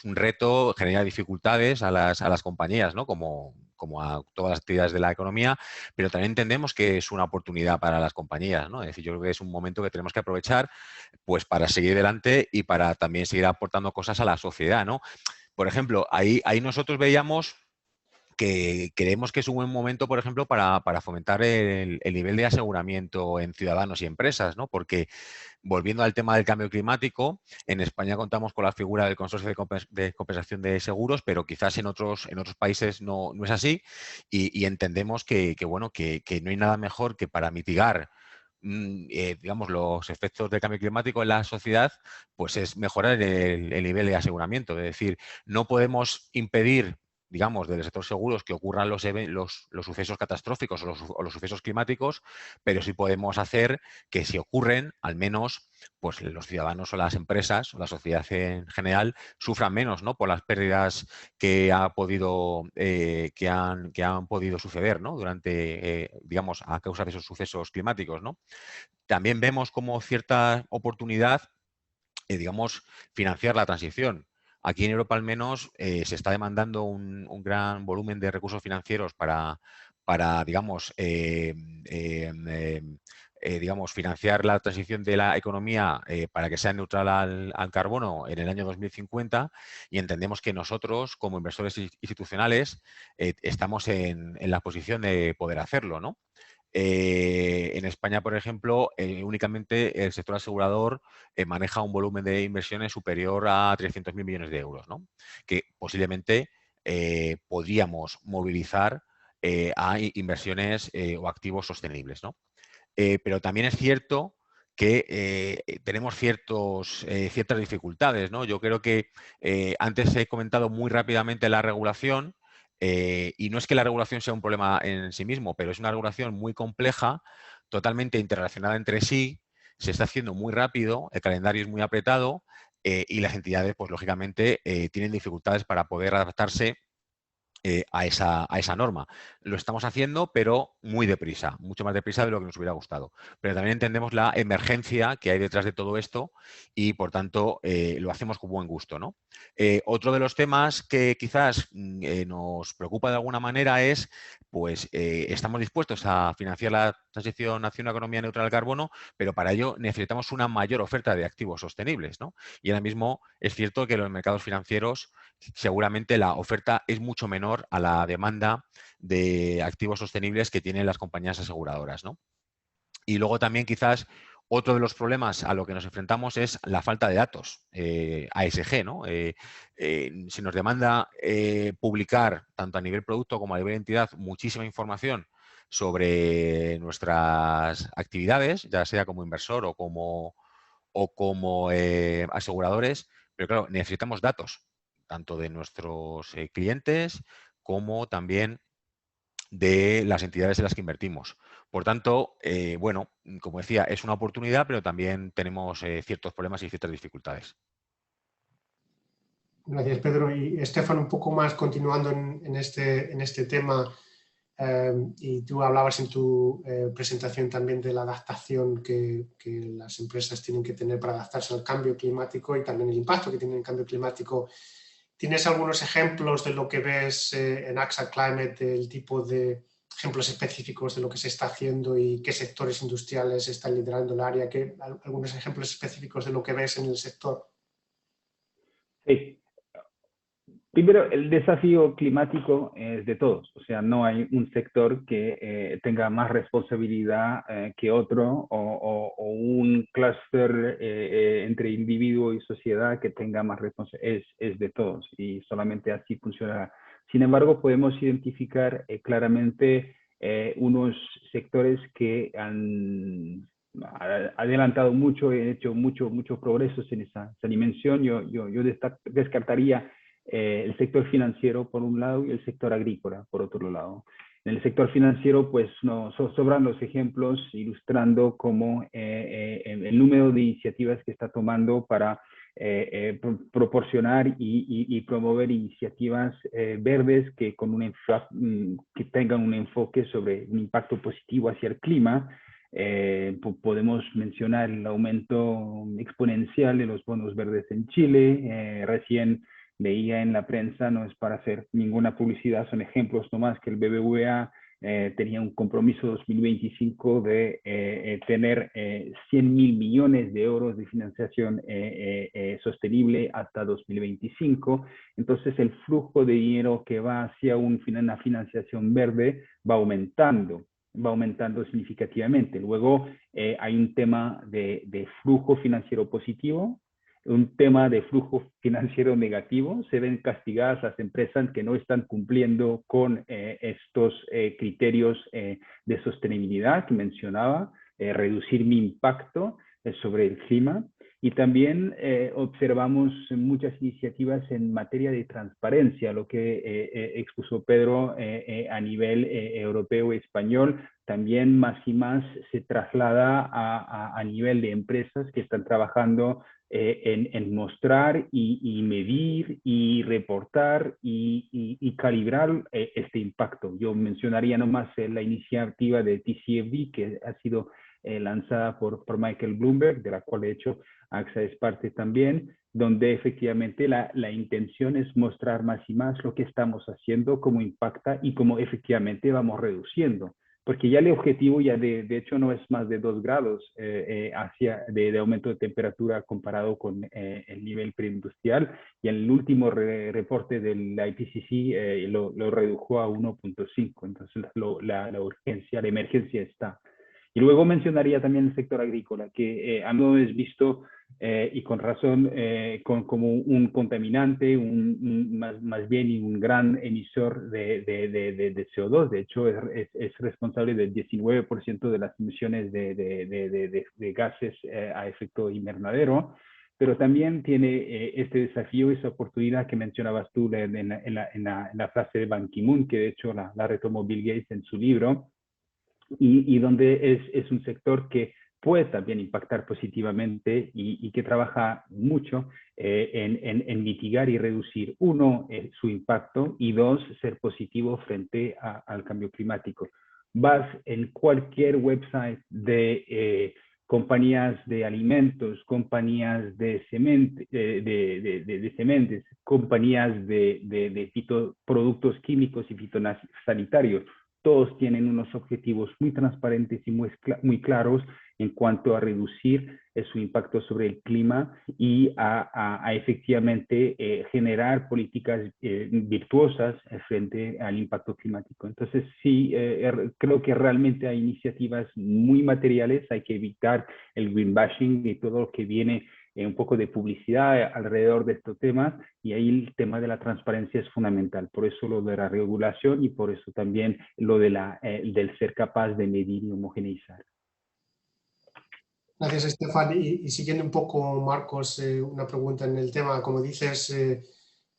un reto, genera dificultades a las compañías, ¿no? Como a todas las actividades de la economía, pero también entendemos que es una oportunidad para las compañías, ¿no? Es decir, yo creo que es un momento que tenemos que aprovechar, pues, para seguir adelante y para también seguir aportando cosas a la sociedad, ¿no? Por ejemplo, ahí nosotros veíamos que creemos que es un buen momento, por ejemplo, para fomentar el nivel de aseguramiento en ciudadanos y empresas, ¿no? Porque, volviendo al tema del cambio climático, en España contamos con la figura del consorcio de compensación de seguros, pero quizás en otros países no es así, y entendemos que no hay nada mejor que para mitigar digamos, los efectos del cambio climático en la sociedad, pues es mejorar el nivel de aseguramiento. Es decir, no podemos impedir, digamos, del sector seguros que ocurran los sucesos catastróficos o los sucesos climáticos, pero sí podemos hacer que, si ocurren, al menos pues los ciudadanos o las empresas o la sociedad en general sufran menos, ¿no? Por las pérdidas que han podido suceder, ¿no? Durante, digamos, a causa de esos sucesos climáticos, ¿no? También vemos como cierta oportunidad, digamos, financiar la transición. Aquí en Europa, al menos, se está demandando un gran volumen de recursos financieros para digamos, financiar la transición de la economía para que sea neutral al carbono en el año 2050, y entendemos que nosotros, como inversores institucionales, estamos en la posición de poder hacerlo, ¿no? En España, por ejemplo, únicamente el sector asegurador maneja un volumen de inversiones superior a 300.000 millones de euros, ¿no? Que posiblemente podríamos movilizar a inversiones o activos sostenibles, ¿no? Pero también es cierto que tenemos ciertas dificultades, ¿no? Yo creo que antes he comentado muy rápidamente la regulación. Y no es que la regulación sea un problema en sí mismo, pero es una regulación muy compleja, totalmente interrelacionada entre sí, se está haciendo muy rápido, el calendario es muy apretado y las entidades, pues lógicamente, tienen dificultades para poder adaptarse a esa norma. Lo estamos haciendo, pero muy deprisa, mucho más deprisa de lo que nos hubiera gustado. Pero también entendemos la emergencia que hay detrás de todo esto y, por tanto, lo hacemos con buen gusto, ¿no? Otro de los temas que quizás nos preocupa de alguna manera es, pues, estamos dispuestos a financiar la transición hacia una economía neutral al carbono, pero para ello necesitamos una mayor oferta de activos sostenibles, ¿no? Y ahora mismo es cierto que los mercados financieros, seguramente la oferta es mucho menor a la demanda de activos sostenibles que tienen las compañías aseguradoras, ¿no? Y luego también, quizás, Otro de los problemas a lo que nos enfrentamos es la falta de datos, ASG, ¿no? Se nos demanda publicar, tanto a nivel producto como a nivel entidad, muchísima información sobre nuestras actividades, ya sea como inversor o como aseguradores, pero claro, necesitamos datos, tanto de nuestros clientes como también de las entidades en las que invertimos. Por tanto, bueno, como decía, es una oportunidad, pero también tenemos ciertos problemas y ciertas dificultades. Gracias, Pedro. Y Estefan, un poco más continuando en este tema, y tú hablabas en tu presentación también de la adaptación que las empresas tienen que tener para adaptarse al cambio climático y también el impacto que tiene el cambio climático. ¿Tienes algunos ejemplos de lo que ves en AXA Climate, el tipo de ejemplos específicos de lo que se está haciendo y qué sectores industriales están liderando el área? ¿Algunos ejemplos específicos de lo que ves en el sector? Sí. Primero, el desafío climático es de todos, o sea, no hay un sector que tenga más responsabilidad que otro o un clúster entre individuo y sociedad que tenga más responsabilidad, es de todos y solamente así funcionará. Sin embargo, podemos identificar claramente unos sectores que han adelantado mucho, han hecho muchos progresos en esa dimensión. Yo descartaría el sector financiero por un lado y el sector agrícola por otro lado. En el sector financiero, pues no sobran los ejemplos ilustrando cómo el número de iniciativas que está tomando para proporcionar y promover iniciativas verdes que tengan un enfoque sobre un impacto positivo hacia el clima. Podemos mencionar el aumento exponencial de los bonos verdes en Chile. Recién leía en la prensa, no es para hacer ninguna publicidad, son ejemplos nomás, que el BBVA tenía un compromiso 2025 de tener 100.000 millones de euros de financiación sostenible hasta 2025. Entonces el flujo de dinero que va hacia una financiación verde va aumentando significativamente. Luego hay un tema de flujo financiero positivo, un tema de flujo financiero negativo. Se ven castigadas las empresas que no están cumpliendo con estos criterios de sostenibilidad que mencionaba, reducir mi impacto sobre el clima. Y también observamos muchas iniciativas en materia de transparencia, lo que expuso Pedro a nivel europeo y español. También más y más se traslada a nivel de empresas que están trabajando en mostrar y medir y reportar y calibrar este impacto. Yo mencionaría nomás la iniciativa de TCFD que ha sido lanzada por Michael Bloomberg, de la cual de hecho AXA es parte también, donde efectivamente la intención es mostrar más y más lo que estamos haciendo, cómo impacta y cómo efectivamente vamos reduciendo. Porque ya el objetivo ya de hecho no es más de 2 grados de aumento de temperatura comparado con el nivel preindustrial, y el último reporte del IPCC lo redujo a 1.5, entonces la urgencia, la emergencia está. Y luego mencionaría también el sector agrícola, que a menudo es visto, y con razón, como un contaminante, más bien un gran emisor de CO2. De hecho, es responsable del 19% de las emisiones de gases a efecto invernadero. Pero también tiene este desafío, esa oportunidad que mencionabas tú en la frase de Ban Ki-moon, que de hecho la retomó Bill Gates en su libro, y donde es un sector que puede también impactar positivamente y que trabaja mucho en mitigar y reducir, uno, su impacto, y dos, ser positivo frente al cambio climático. Vas en cualquier website de compañías de alimentos, compañías de sementes, compañías de productos químicos y fitosanitarios. Todos tienen unos objetivos muy transparentes y muy claros en cuanto a reducir su impacto sobre el clima y a efectivamente generar políticas virtuosas frente al impacto climático. Entonces, sí, creo que realmente hay iniciativas muy materiales, hay que evitar el greenbashing y todo lo que viene un poco de publicidad alrededor de estos temas, y ahí el tema de la transparencia es fundamental. Por eso lo de la regulación y por eso también lo de del ser capaz de medir y homogeneizar. Gracias, Estefan. Y siguiendo un poco, Marcos, una pregunta en el tema. Como dices, el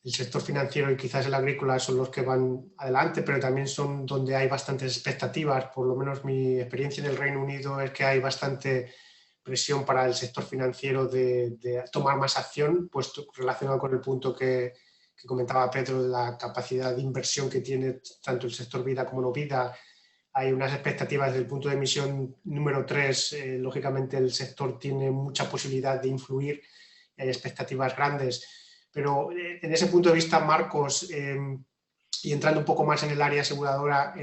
sector financiero y quizás el agrícola son los que van adelante, pero también son donde hay bastantes expectativas. Por lo menos mi experiencia en el Reino Unido es que hay bastante presión para el sector financiero de tomar más acción, puesto relacionado con el punto que comentaba Pedro, de la capacidad de inversión que tiene tanto el sector vida como no vida. Hay unas expectativas desde el punto de emisión número 3, lógicamente el sector tiene mucha posibilidad de influir, hay expectativas grandes, pero en ese punto de vista, Marcos, y entrando un poco más en el área aseguradora,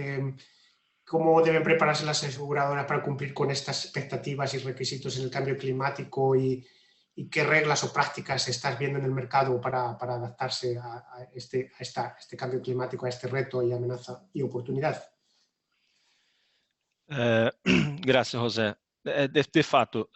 ¿cómo deben prepararse las aseguradoras para cumplir con estas expectativas y requisitos en el cambio climático y qué reglas o prácticas estás viendo en el mercado para adaptarse a este cambio climático, a este reto y amenaza y oportunidad? Graças, José. De fato,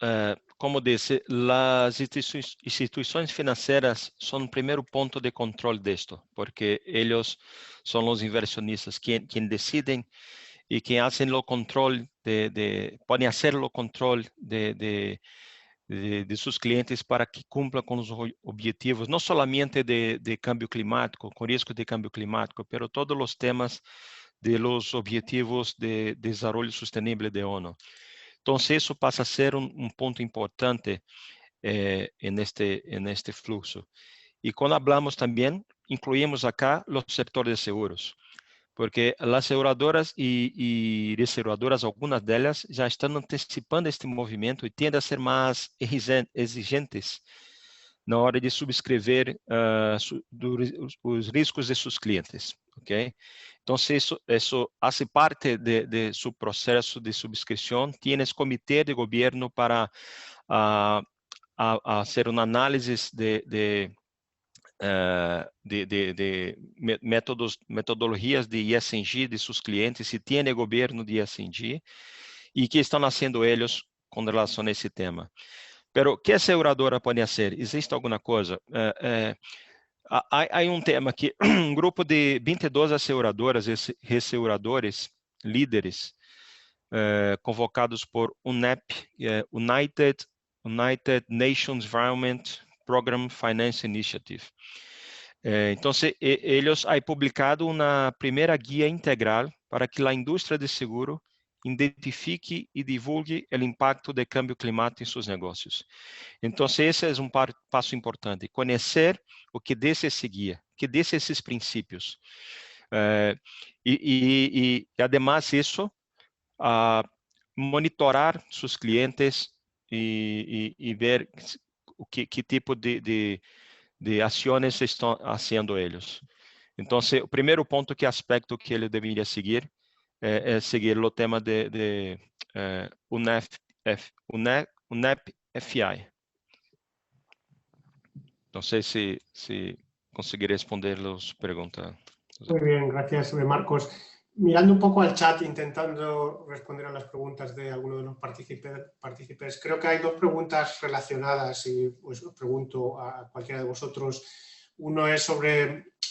como disse, as instituições financeiras são o primeiro ponto de controle disto, porque eles são os inversionistas quem decidem e quem fazem o controle podem fazer o controle de seus clientes para que cumpram com os objetivos, não somente de câmbio climático, com risco de câmbio climático, mas todos os temas de los objetivos de desarrollo sostenible de ONU. Entonces, eso pasa a ser un punto importante en este flujo. Y cuando hablamos también, incluimos acá los sectores de seguros, porque las aseguradoras y aseguradoras, algunas de ellas, ya están anticipando este movimiento y tienden a ser más exigentes na hora de subscrever os riscos de seus clientes, ok? Então, isso hace parte de seu processo de subscrição. Tienes comitê de governo para fazer uma análise de metodologias de ESG de seus clientes, se tem governo de ESG, e que estão fazendo eles com relação a esse tema. Pero, que a seguradora pode fazer? Existe alguma coisa? Há um tema que um grupo de 22 asseguradoras e resseguradores líderes convocados por UNEP, United Nations Environment Program Finance Initiative. Então, eles han publicado uma primeira guia integral para que a indústria de seguro identifique e divulgue o impacto do câmbio climático em seus negócios. Então, esse é um passo importante, conhecer o que diz esse guia, o que diz esses princípios. Además, isso, monitorar seus clientes e ver que tipo de ações estão fazendo eles. Então, o primeiro ponto, que aspecto que ele deveria seguir, é seguir o tema de UNEP-FI. No sé si conseguiré responder las preguntas. Muy bien, gracias, Marcos. Mirando un poco al chat, intentando responder a las preguntas de algunos de los partícipes, creo que hay dos preguntas relacionadas y pues os pregunto a cualquiera de vosotros. Uno es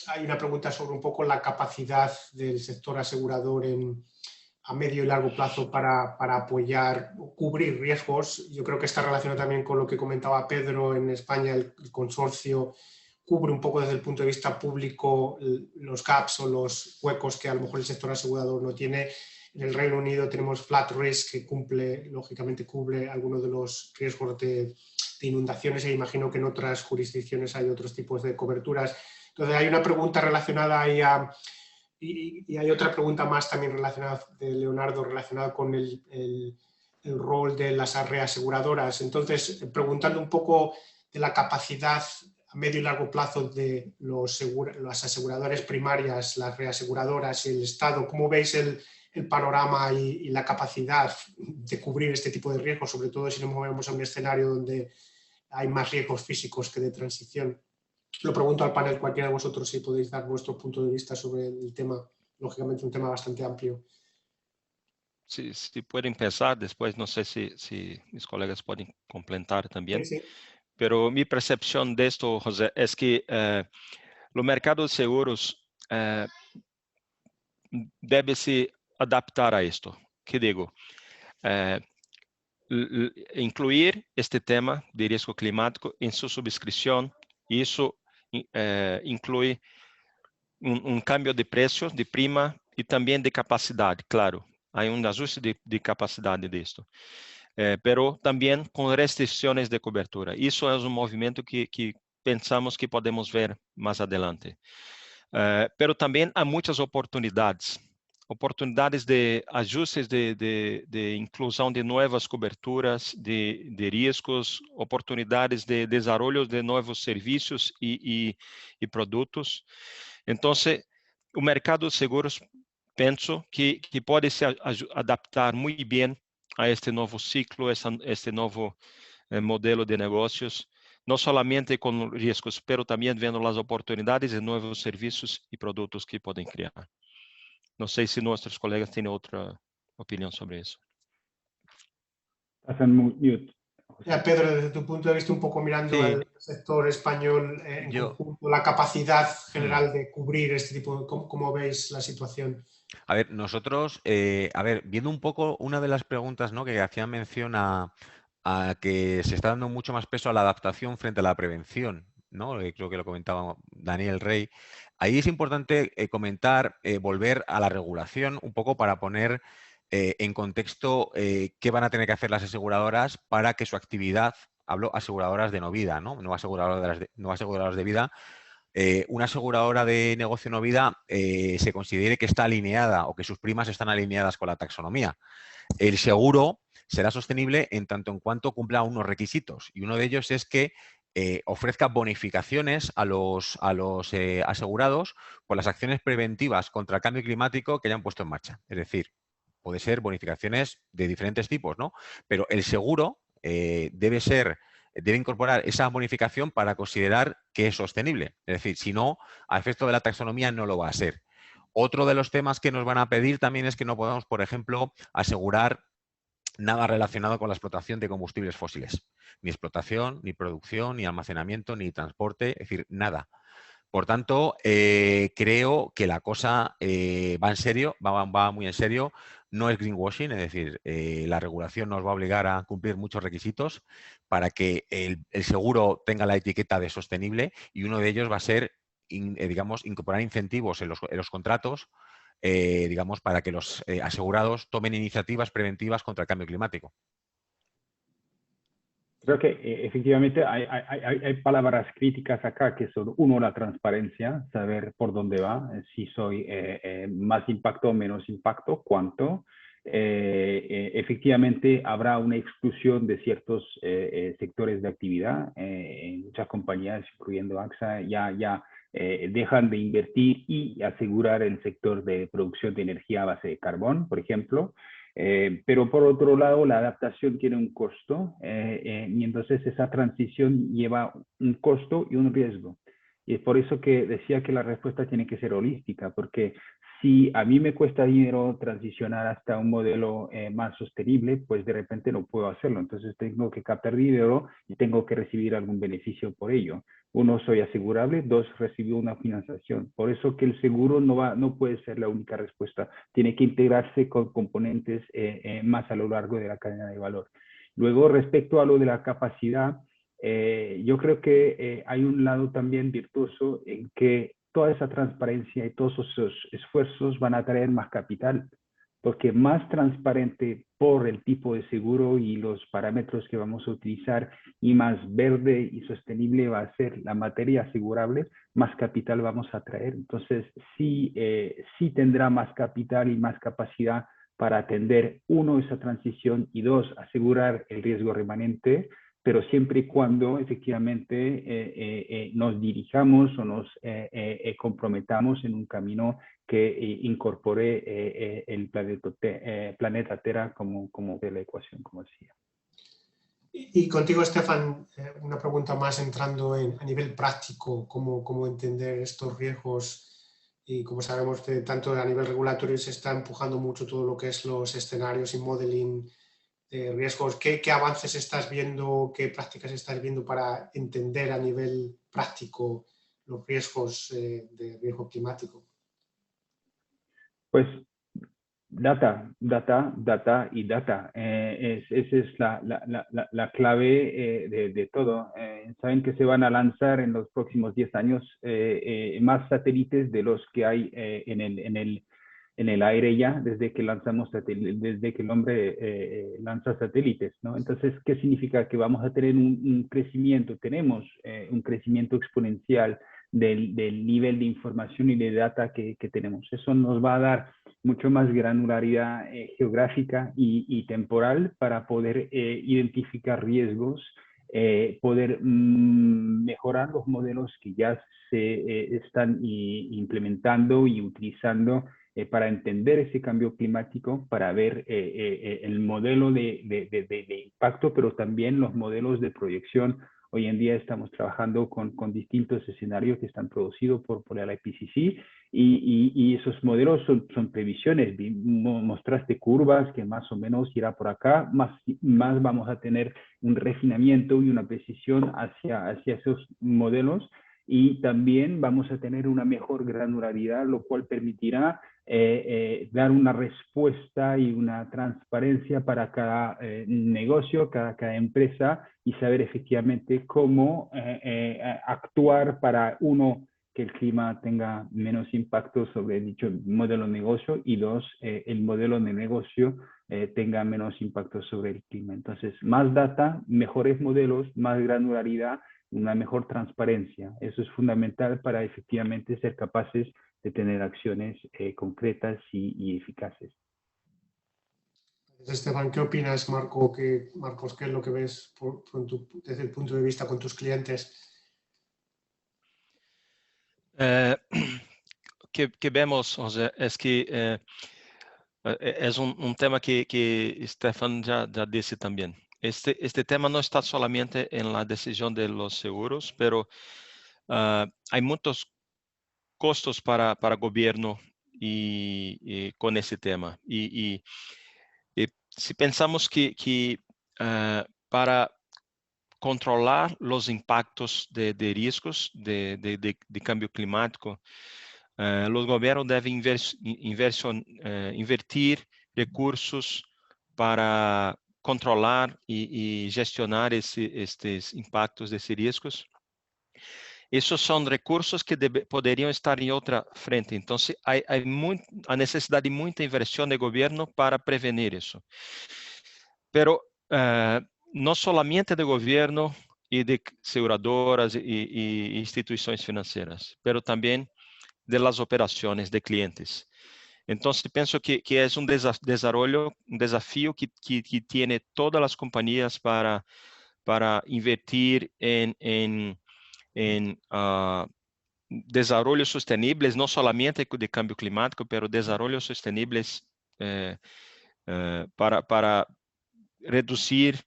hay una pregunta sobre un poco la capacidad del sector asegurador a medio y largo plazo para apoyar o cubrir riesgos. Yo creo que está relacionado también con lo que comentaba Pedro. En España el consorcio cubre un poco desde el punto de vista público los gaps o los huecos que a lo mejor el sector asegurador no tiene. En el Reino Unido tenemos Flat Risk, que lógicamente cubre algunos de los riesgos de inundaciones, e imagino que en otras jurisdicciones hay otros tipos de coberturas. Entonces hay una pregunta relacionada ahí y hay otra pregunta más también relacionada de Leonardo, relacionada con el rol de las reaseguradoras. Entonces, preguntando un poco de la capacidad a medio y largo plazo de las aseguradoras primarias, las reaseguradoras y el Estado, ¿cómo veis el el panorama y la capacidad de cubrir este tipo de riesgos, sobre todo si nos movemos a un escenario donde hay más riesgos físicos que de transición. Lo pregunto al panel, cualquiera de vosotros, si podéis dar vuestro punto de vista sobre el tema, lógicamente un tema bastante amplio. Si pueden empezar, después no sé si mis colegas pueden complementar también. Sí. Pero mi percepción de esto, José, es que los mercados de seguros debe se adaptar a esto. ¿Qué digo? Incluir este tema de riesgo climático en su suscripción, y eso incluye un cambio de precio, de prima y también de capacidad, claro. Hay un ajuste de capacidad de esto. Pero también con restricciones de cobertura. Eso es un movimiento que pensamos que podemos ver más adelante. Pero también hay muchas oportunidades de ajustes de inclusão de novas coberturas de riscos, oportunidades de desarrollo de novos serviços e produtos. Então, o mercado de seguros, penso que pode se adaptar muito bem a este novo ciclo, este novo modelo de negócios, não somente com riscos, pero também vendo as oportunidades de novos serviços e produtos que podem criar. Não sei se nossos colegas têm outra opinião sobre isso. Estás en mute. Pedro, desde tu punto de vista, un poco mirando Sí. el sector español en conjunto, la capacidad general de cubrir este tipo de... ¿Cómo veis la situación? A ver, nosotros, viendo un poco una de las preguntas, ¿no?, que hacían mención a que se está dando mucho más peso a la adaptación frente a la prevención, ¿no? Creo que lo comentaba Daniel Rey. Ahí es importante comentar, volver a la regulación un poco para poner en contexto qué van a tener que hacer las aseguradoras para que su actividad, hablo aseguradoras de no vida, ¿no? No aseguradoras de vida. Una aseguradora de negocio no vida se considere que está alineada o que sus primas están alineadas con la taxonomía. El seguro será sostenible en tanto en cuanto cumpla unos requisitos, y uno de ellos es que ofrezca bonificaciones a los asegurados por las acciones preventivas contra el cambio climático que hayan puesto en marcha. Es decir, puede ser bonificaciones de diferentes tipos, ¿no? Pero el seguro debe incorporar esa bonificación para considerar que es sostenible. Es decir, si no, a efecto de la taxonomía no lo va a ser. Otro de los temas que nos van a pedir también es que no podamos, por ejemplo, asegurar nada relacionado con la explotación de combustibles fósiles. Ni explotación, ni producción, ni almacenamiento, ni transporte, es decir, nada. Por tanto, creo que la cosa va en serio, va muy en serio. No es greenwashing, es decir, la regulación nos va a obligar a cumplir muchos requisitos para que el seguro tenga la etiqueta de sostenible, y uno de ellos va a ser, digamos, incorporar incentivos en los contratos, digamos, para que los asegurados tomen iniciativas preventivas contra el cambio climático. Creo que efectivamente hay palabras críticas acá que son, uno, la transparencia, saber por dónde va, si soy más impacto o menos impacto, cuánto. Efectivamente habrá una exclusión de ciertos sectores de actividad. En muchas compañías, incluyendo AXA, ya dejan de invertir y asegurar el sector de producción de energía a base de carbón, por ejemplo. Pero por otro lado, la adaptación tiene un costo y entonces esa transición lleva un costo y un riesgo. Y es por eso que decía que la respuesta tiene que ser holística, porque si a mí me cuesta dinero transicionar hasta un modelo más sostenible, pues de repente no puedo hacerlo. Entonces tengo que captar dinero y tengo que recibir algún beneficio por ello. Uno, soy asegurable. Dos, recibo una financiación. Por eso que el seguro no puede ser la única respuesta. Tiene que integrarse con componentes más a lo largo de la cadena de valor. Luego, respecto a lo de la capacidad, yo creo que hay un lado también virtuoso en que toda esa transparencia y todos esos esfuerzos van a traer más capital, porque más transparente por el tipo de seguro y los parámetros que vamos a utilizar y más verde y sostenible va a ser la materia asegurable, más capital vamos a traer. Entonces, sí tendrá más capital y más capacidad para atender, uno, esa transición, y dos, asegurar el riesgo remanente, pero siempre y cuando efectivamente nos dirijamos o nos comprometamos en un camino que incorpore el planeta Tierra como de la ecuación, como decía. Y contigo, Stefan, una pregunta más entrando a nivel práctico, cómo entender estos riesgos. Y como sabemos, tanto a nivel regulatorio se está empujando mucho todo lo que es los escenarios y modeling de riesgos. ¿Qué avances estás viendo, qué prácticas estás viendo para entender a nivel práctico los riesgos de riesgo climático? Pues data y data. Esa es la clave de todo. Saben que se van a lanzar en los próximos 10 años más satélites de los que hay en el aire ya, desde que desde que el hombre lanza satélites, ¿no? Entonces, ¿qué significa? Que vamos a tener un crecimiento, tenemos un crecimiento exponencial del nivel de información y de data que tenemos. Eso nos va a dar mucho más granularidad geográfica y temporal para poder identificar riesgos, poder mejorar los modelos que ya se están implementando y utilizando para entender ese cambio climático, para ver el modelo de impacto, pero también los modelos de proyección. Hoy en día estamos trabajando con distintos escenarios que están producidos por el IPCC y esos modelos son previsiones. Mostraste curvas que más o menos irá por acá, más vamos a tener un refinamiento y una precisión hacia esos modelos, y también vamos a tener una mejor granularidad, lo cual permitirá dar una respuesta y una transparencia para cada negocio, cada empresa, y saber efectivamente cómo actuar para, uno, que el clima tenga menos impacto sobre dicho modelo de negocio, y dos, el modelo de negocio tenga menos impacto sobre el clima. Entonces, más data, mejores modelos, más granularidad, una mejor transparencia. Eso es fundamental para efectivamente ser capaces de tener acciones concretas y eficaces. Esteban, ¿qué opinas, Marcos? ¿Qué es lo que ves desde el punto de vista con tus clientes? Que vemos, José, es que es un tema que Stefan ya disse también. Este tema no está solamente en la decisión de los seguros, pero hay muchos costos para gobierno y con ese tema. Y si pensamos que para controlar los impactos de riesgos de cambio climático, los gobiernos deben invertir recursos para controlar y gestionar estes impactos de riscos. Esos son recursos que poderiam estar em outra frente. Então, há necessidade de muita inversión de gobierno para prevenir isso. Pero no solamente de gobierno y de seguradoras y instituciones financieras, pero también de las operaciones de clientes. Entonces, pienso que es un desafío que tiene todas las compañías para invertir en desarrollos sostenibles, no solamente de cambio climático, pero desarrollos sostenibles para reducir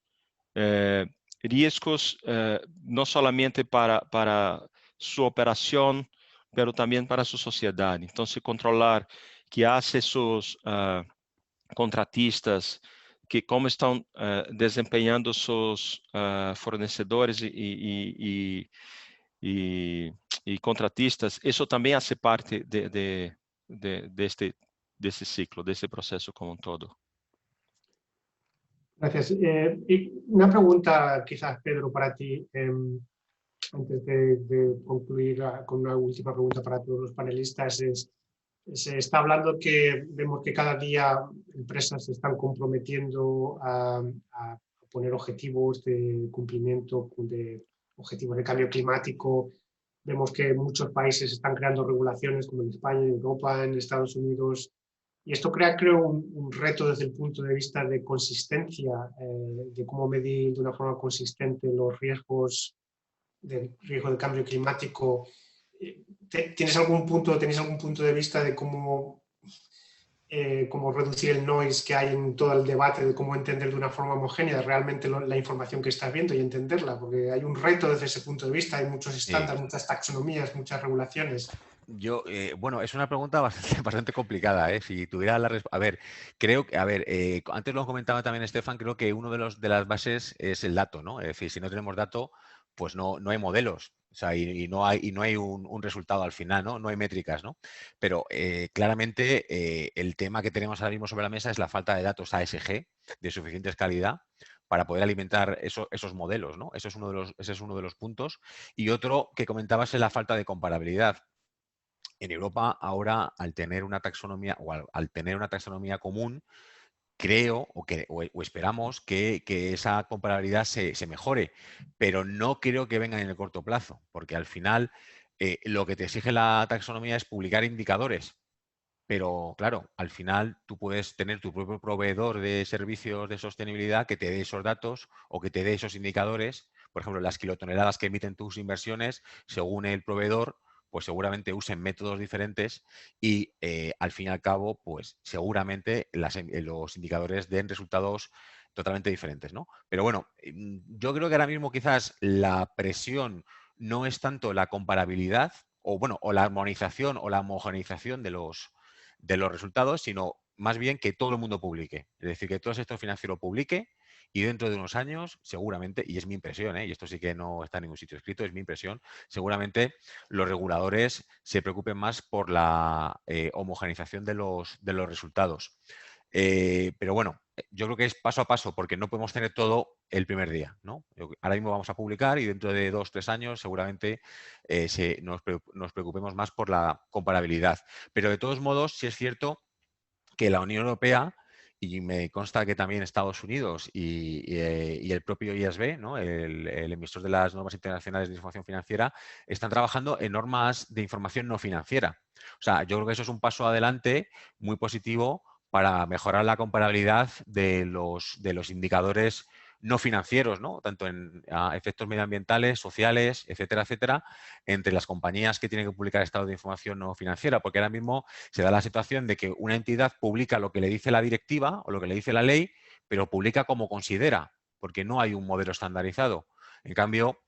riesgos, no solamente para su operación, pero también para su sociedad. Entonces, controlar que hace sus contratistas, que cómo están desempeñando sus fornecedores y contratistas, eso también hace parte de este ciclo, de este proceso como un todo. Gracias. Y una pregunta quizás, Pedro, para ti, antes de concluir con una última pregunta para todos los panelistas. Se está hablando que vemos que cada día empresas se están comprometiendo a poner objetivos de cumplimiento de objetivos de cambio climático. Vemos que muchos países están creando regulaciones, como en España, en Europa, en Estados Unidos, Y esto crea, creo, un reto desde el punto de vista de consistencia, de cómo medir de una forma consistente los riesgos del riesgo de cambio climático. ¿Tenéis algún punto de vista de cómo reducir el noise que hay en todo el debate de cómo entender de una forma homogénea realmente la información que estás viendo y entenderla? Porque hay un reto desde ese punto de vista, hay muchos estándares, muchas taxonomías, muchas regulaciones. Yo, bueno, es una pregunta bastante, bastante complicada, ¿eh? Si tuviera la respuesta. A ver, creo que, antes lo comentaba también Estefan, creo que uno de las bases es el dato, ¿no? Es decir, si no tenemos dato, pues no hay modelos. O sea, y no hay un resultado al final, ¿no? No hay métricas, ¿no? Pero claramente el tema que tenemos ahora mismo sobre la mesa es la falta de datos ASG de suficiente calidad para poder alimentar esos modelos, ¿no? Ese es uno de los puntos. Y otro que comentabas es la falta de comparabilidad. En Europa ahora, al tener una taxonomía o al tener una taxonomía común, creo o esperamos que esa comparabilidad se mejore, pero no creo que venga en el corto plazo, porque al final lo que te exige la taxonomía es publicar indicadores. Pero claro, al final tú puedes tener tu propio proveedor de servicios de sostenibilidad que te dé esos datos o que te dé esos indicadores. Por ejemplo, las kilotoneladas que emiten tus inversiones, según el proveedor, pues seguramente usen métodos diferentes y al fin y al cabo, pues seguramente los indicadores den resultados totalmente diferentes, ¿no? Pero bueno, yo creo que ahora mismo quizás la presión no es tanto la comparabilidad o bueno, o la armonización o la homogeneización de los resultados, sino más bien que todo el mundo publique. Es decir, que todo el sector financiero publique y dentro de unos años, seguramente, y es mi impresión, y esto sí que no está en ningún sitio escrito, es mi impresión, seguramente los reguladores se preocupen más por la homogeneización de los resultados. Pero bueno, yo creo que es paso a paso, porque no podemos tener todo el primer día, ¿no? Ahora mismo vamos a publicar y dentro de 2 o 3 años seguramente nos preocupemos más por la comparabilidad. Pero de todos modos, sí es cierto que la Unión Europea, y me consta que también Estados Unidos y el propio IASB, ¿no? el emisor de las normas internacionales de información financiera, están trabajando en normas de información no financiera. O sea, yo creo que eso es un paso adelante muy positivo para mejorar la comparabilidad de los indicadores no financieros, ¿no? Tanto en efectos medioambientales, sociales, etcétera, etcétera, entre las compañías que tienen que publicar estados de información no financiera, porque ahora mismo se da la situación de que una entidad publica lo que le dice la directiva o lo que le dice la ley, pero publica como considera, porque no hay un modelo estandarizado. En cambio,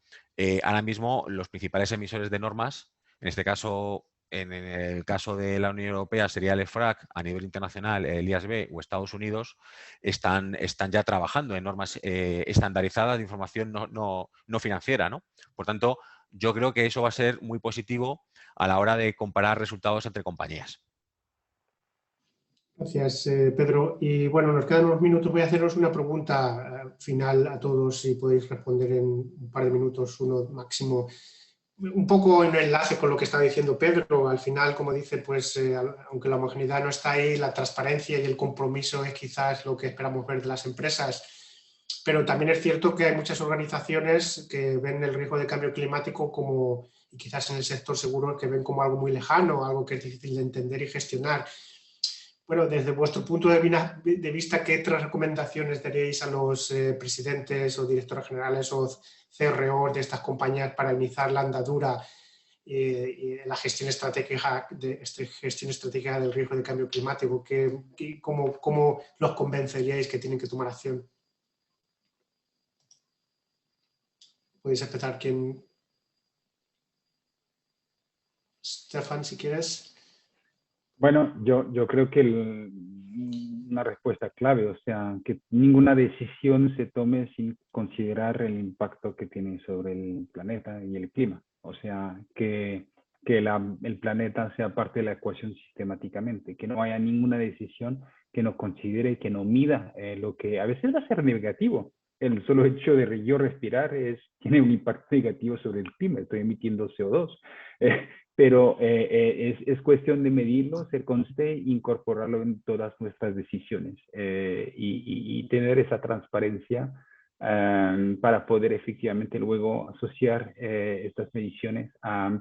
ahora mismo los principales emisores de normas, en este caso, en el caso de la Unión Europea sería el EFRAG, a nivel internacional el IASB o Estados Unidos, están ya trabajando en normas estandarizadas de información no financiera, ¿no? Por tanto, yo creo que eso va a ser muy positivo a la hora de comparar resultados entre compañías. Gracias, Pedro. Y bueno, nos quedan unos minutos. Voy a haceros una pregunta final a todos, si podéis responder en un par de minutos, uno máximo. Un poco en enlace con lo que estaba diciendo Pedro, al final, como dice, pues aunque la homogeneidad no está ahí, la transparencia y el compromiso es quizás lo que esperamos ver de las empresas. Pero también es cierto que hay muchas organizaciones que ven el riesgo de cambio climático como, y quizás en el sector seguro, que ven como algo muy lejano, algo que es difícil de entender y gestionar. Bueno, desde vuestro punto de vista, ¿qué otras recomendaciones daríais a los presidentes o directores generales o CRO de estas compañías para iniciar la andadura y la gestión estratégica del riesgo de cambio climático? ¿Cómo los convenceríais que tienen que tomar acción? Podéis empezar quien. Stefan, si quieres. Bueno, yo creo que una respuesta clave, o sea, que ninguna decisión se tome sin considerar el impacto que tiene sobre el planeta y el clima. O sea, que el planeta sea parte de la ecuación sistemáticamente, que no haya ninguna decisión que no considere, que no mida lo que a veces va a ser negativo. El solo hecho de yo respirar tiene un impacto negativo sobre el clima, estoy emitiendo CO2. Pero es cuestión de medirlo, ser constante, incorporarlo en todas nuestras decisiones y tener esa transparencia para poder efectivamente luego asociar estas mediciones a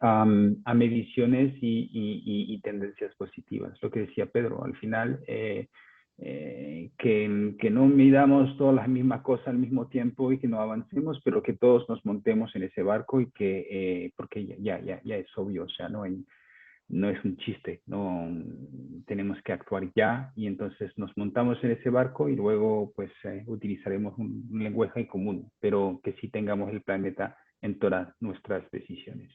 a mediciones y tendencias positivas. Lo que decía Pedro, al final, que no midamos todas las mismas cosas al mismo tiempo y que no avancemos, pero que todos nos montemos en ese barco y que, porque ya es obvio, o sea, no es un chiste, no tenemos que actuar ya y entonces nos montamos en ese barco y luego pues utilizaremos un lenguaje en común, pero que sí tengamos el planeta en todas nuestras decisiones.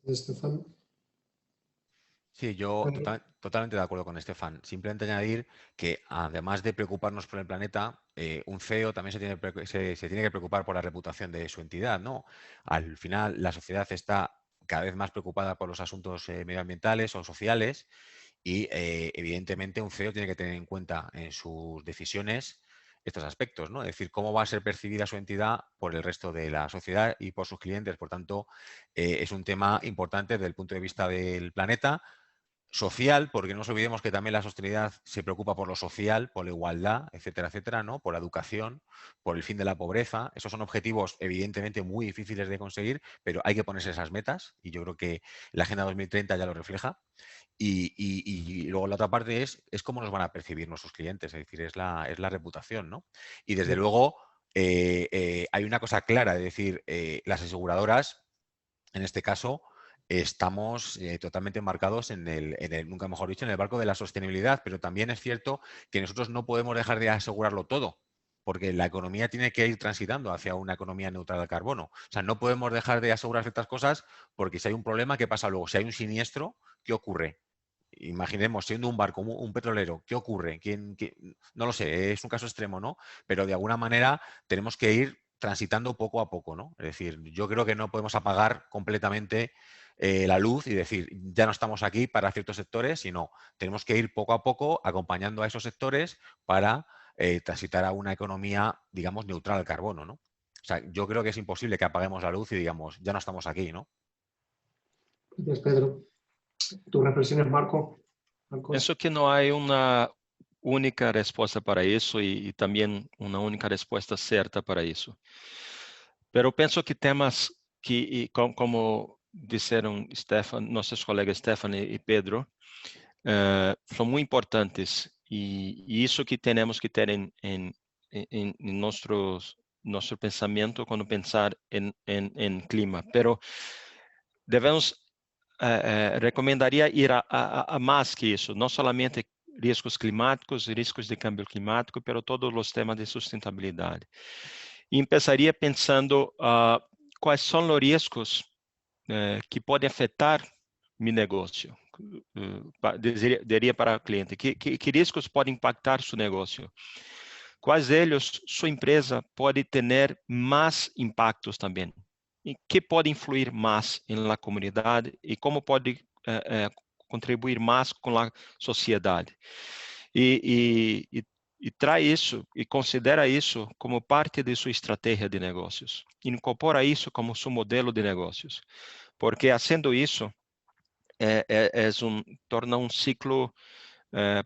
Estefan. Sí, yo totalmente de acuerdo con Estefan. Simplemente añadir que además de preocuparnos por el planeta, un CEO también se tiene que preocupar por la reputación de su entidad, ¿no? Al final, la sociedad está cada vez más preocupada por los asuntos medioambientales o sociales y, evidentemente, un CEO tiene que tener en cuenta en sus decisiones estos aspectos, ¿no? Es decir, cómo va a ser percibida su entidad por el resto de la sociedad y por sus clientes. Por tanto, es un tema importante desde el punto de vista del planeta, social, porque no nos olvidemos que también la sostenibilidad se preocupa por lo social, por la igualdad, etcétera, etcétera, ¿no? Por la educación, por el fin de la pobreza. Esos son objetivos evidentemente muy difíciles de conseguir, pero hay que ponerse esas metas y yo creo que la Agenda 2030 ya lo refleja. Y luego la otra parte es cómo nos van a percibir nuestros clientes, es decir, es la reputación, ¿no? Y desde luego hay una cosa clara, es decir, las aseguradoras, en este caso, estamos totalmente embarcados en el, nunca mejor dicho, en el barco de la sostenibilidad, pero también es cierto que nosotros no podemos dejar de asegurarlo todo, porque la economía tiene que ir transitando hacia una economía neutral al carbono. O sea, no podemos dejar de asegurar ciertas cosas porque si hay un problema, ¿qué pasa luego? Si hay un siniestro, ¿qué ocurre? Imaginemos, siendo un barco, un petrolero, ¿qué ocurre? No lo sé, es un caso extremo, ¿no? Pero de alguna manera tenemos que ir transitando poco a poco, ¿no? Es decir, yo creo que no podemos apagar completamente la luz y decir, ya no estamos aquí para ciertos sectores, sino tenemos que ir poco a poco acompañando a esos sectores para transitar a una economía, digamos, neutral al carbono, ¿no? O sea, yo creo que es imposible que apaguemos la luz y digamos, ya no estamos aquí, ¿no? Gracias, Pedro. ¿Tus reflexiones, Marco? Penso que não há uma única resposta para isso e também uma única resposta certa para isso. Pero penso que temas que, como disseram Stefan, nossos colegas Stefan e Pedro, são muito importantes e isso que temos que ter em nosso pensamento quando pensar em clima. Pero devemos recomendaria ir a mais que isso, não somente riscos climáticos, riscos de câmbio climático, pero todos os temas de sustentabilidade. E começaria pensando quais são os riscos que podem afetar meu negócio. Diria para o cliente, que riscos podem impactar seu negócio? Quais deles sua empresa pode ter mais impactos também? E que pode influir mais na comunidade e como pode contribuir mais com a sociedade? E traz isso e considera isso como parte de sua estratégia de negócios. Incorpora isso como seu modelo de negócios. Porque, fazendo isso, torna um ciclo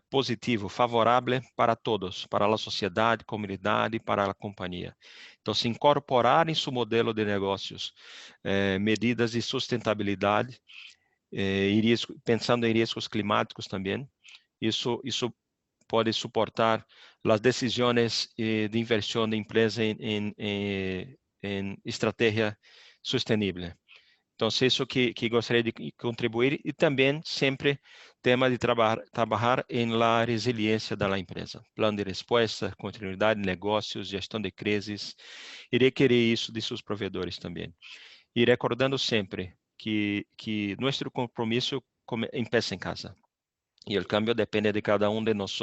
positivo, favorável para todos, para a sociedade, comunidade e para a companhia. Então, se incorporar em seu modelo de negócios medidas de sustentabilidade, pensando em riscos climáticos também, isso pode suportar as decisões de inversão da empresa em estratégia sustentável. Então, isso que gostaria de contribuir e também sempre tema de trabalhar em la resiliência da empresa. Plano de resposta, continuidade de negócios, gestão de crises e requerer isso de seus provedores também. E recordando sempre que nosso compromisso começa em casa. E o cambio depende de cada de nós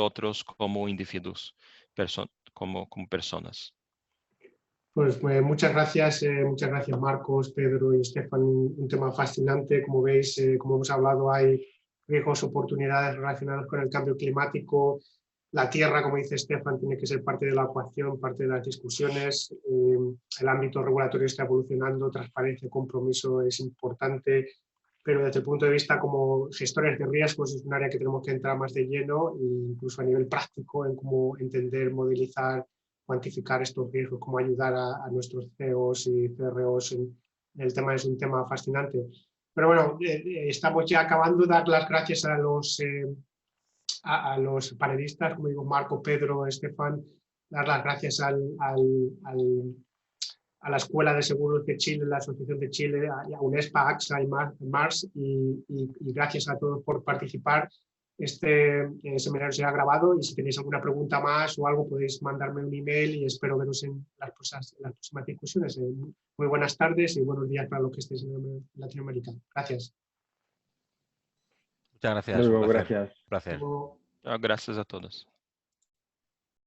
como indivíduos, como personas. Pues muchas gracias Marcos, Pedro y Stefan. Un tema fascinante, como veis, como hemos hablado, hay riesgos, oportunidades relacionadas con el cambio climático. La tierra, como dice Stefan, tiene que ser parte de la ecuación, parte de las discusiones. El ámbito regulatorio está evolucionando, transparencia, compromiso es importante, pero desde el punto de vista como gestores de riesgos es un área que tenemos que entrar más de lleno, incluso a nivel práctico, en cómo entender, modelizar, cuantificar estos riesgos, cómo ayudar a nuestros CEOs y CROs en el tema es un tema fascinante. Pero bueno, estamos ya acabando. Dar las gracias a los panelistas, como digo, Marco, Pedro, Estefan, dar las gracias a la Escuela de Seguros de Chile, la Asociación de Chile, a UNESPA, AXA y MARS, y gracias a todos por participar. Este seminario será grabado y si tenéis alguna pregunta más o algo podéis mandarme un email y espero veros en las próximas discusiones. Muy buenas tardes y buenos días para los que estéis en Latinoamérica. Gracias. Muchas gracias. Luego, Un placer. gracias. Un placer. Gracias a todos.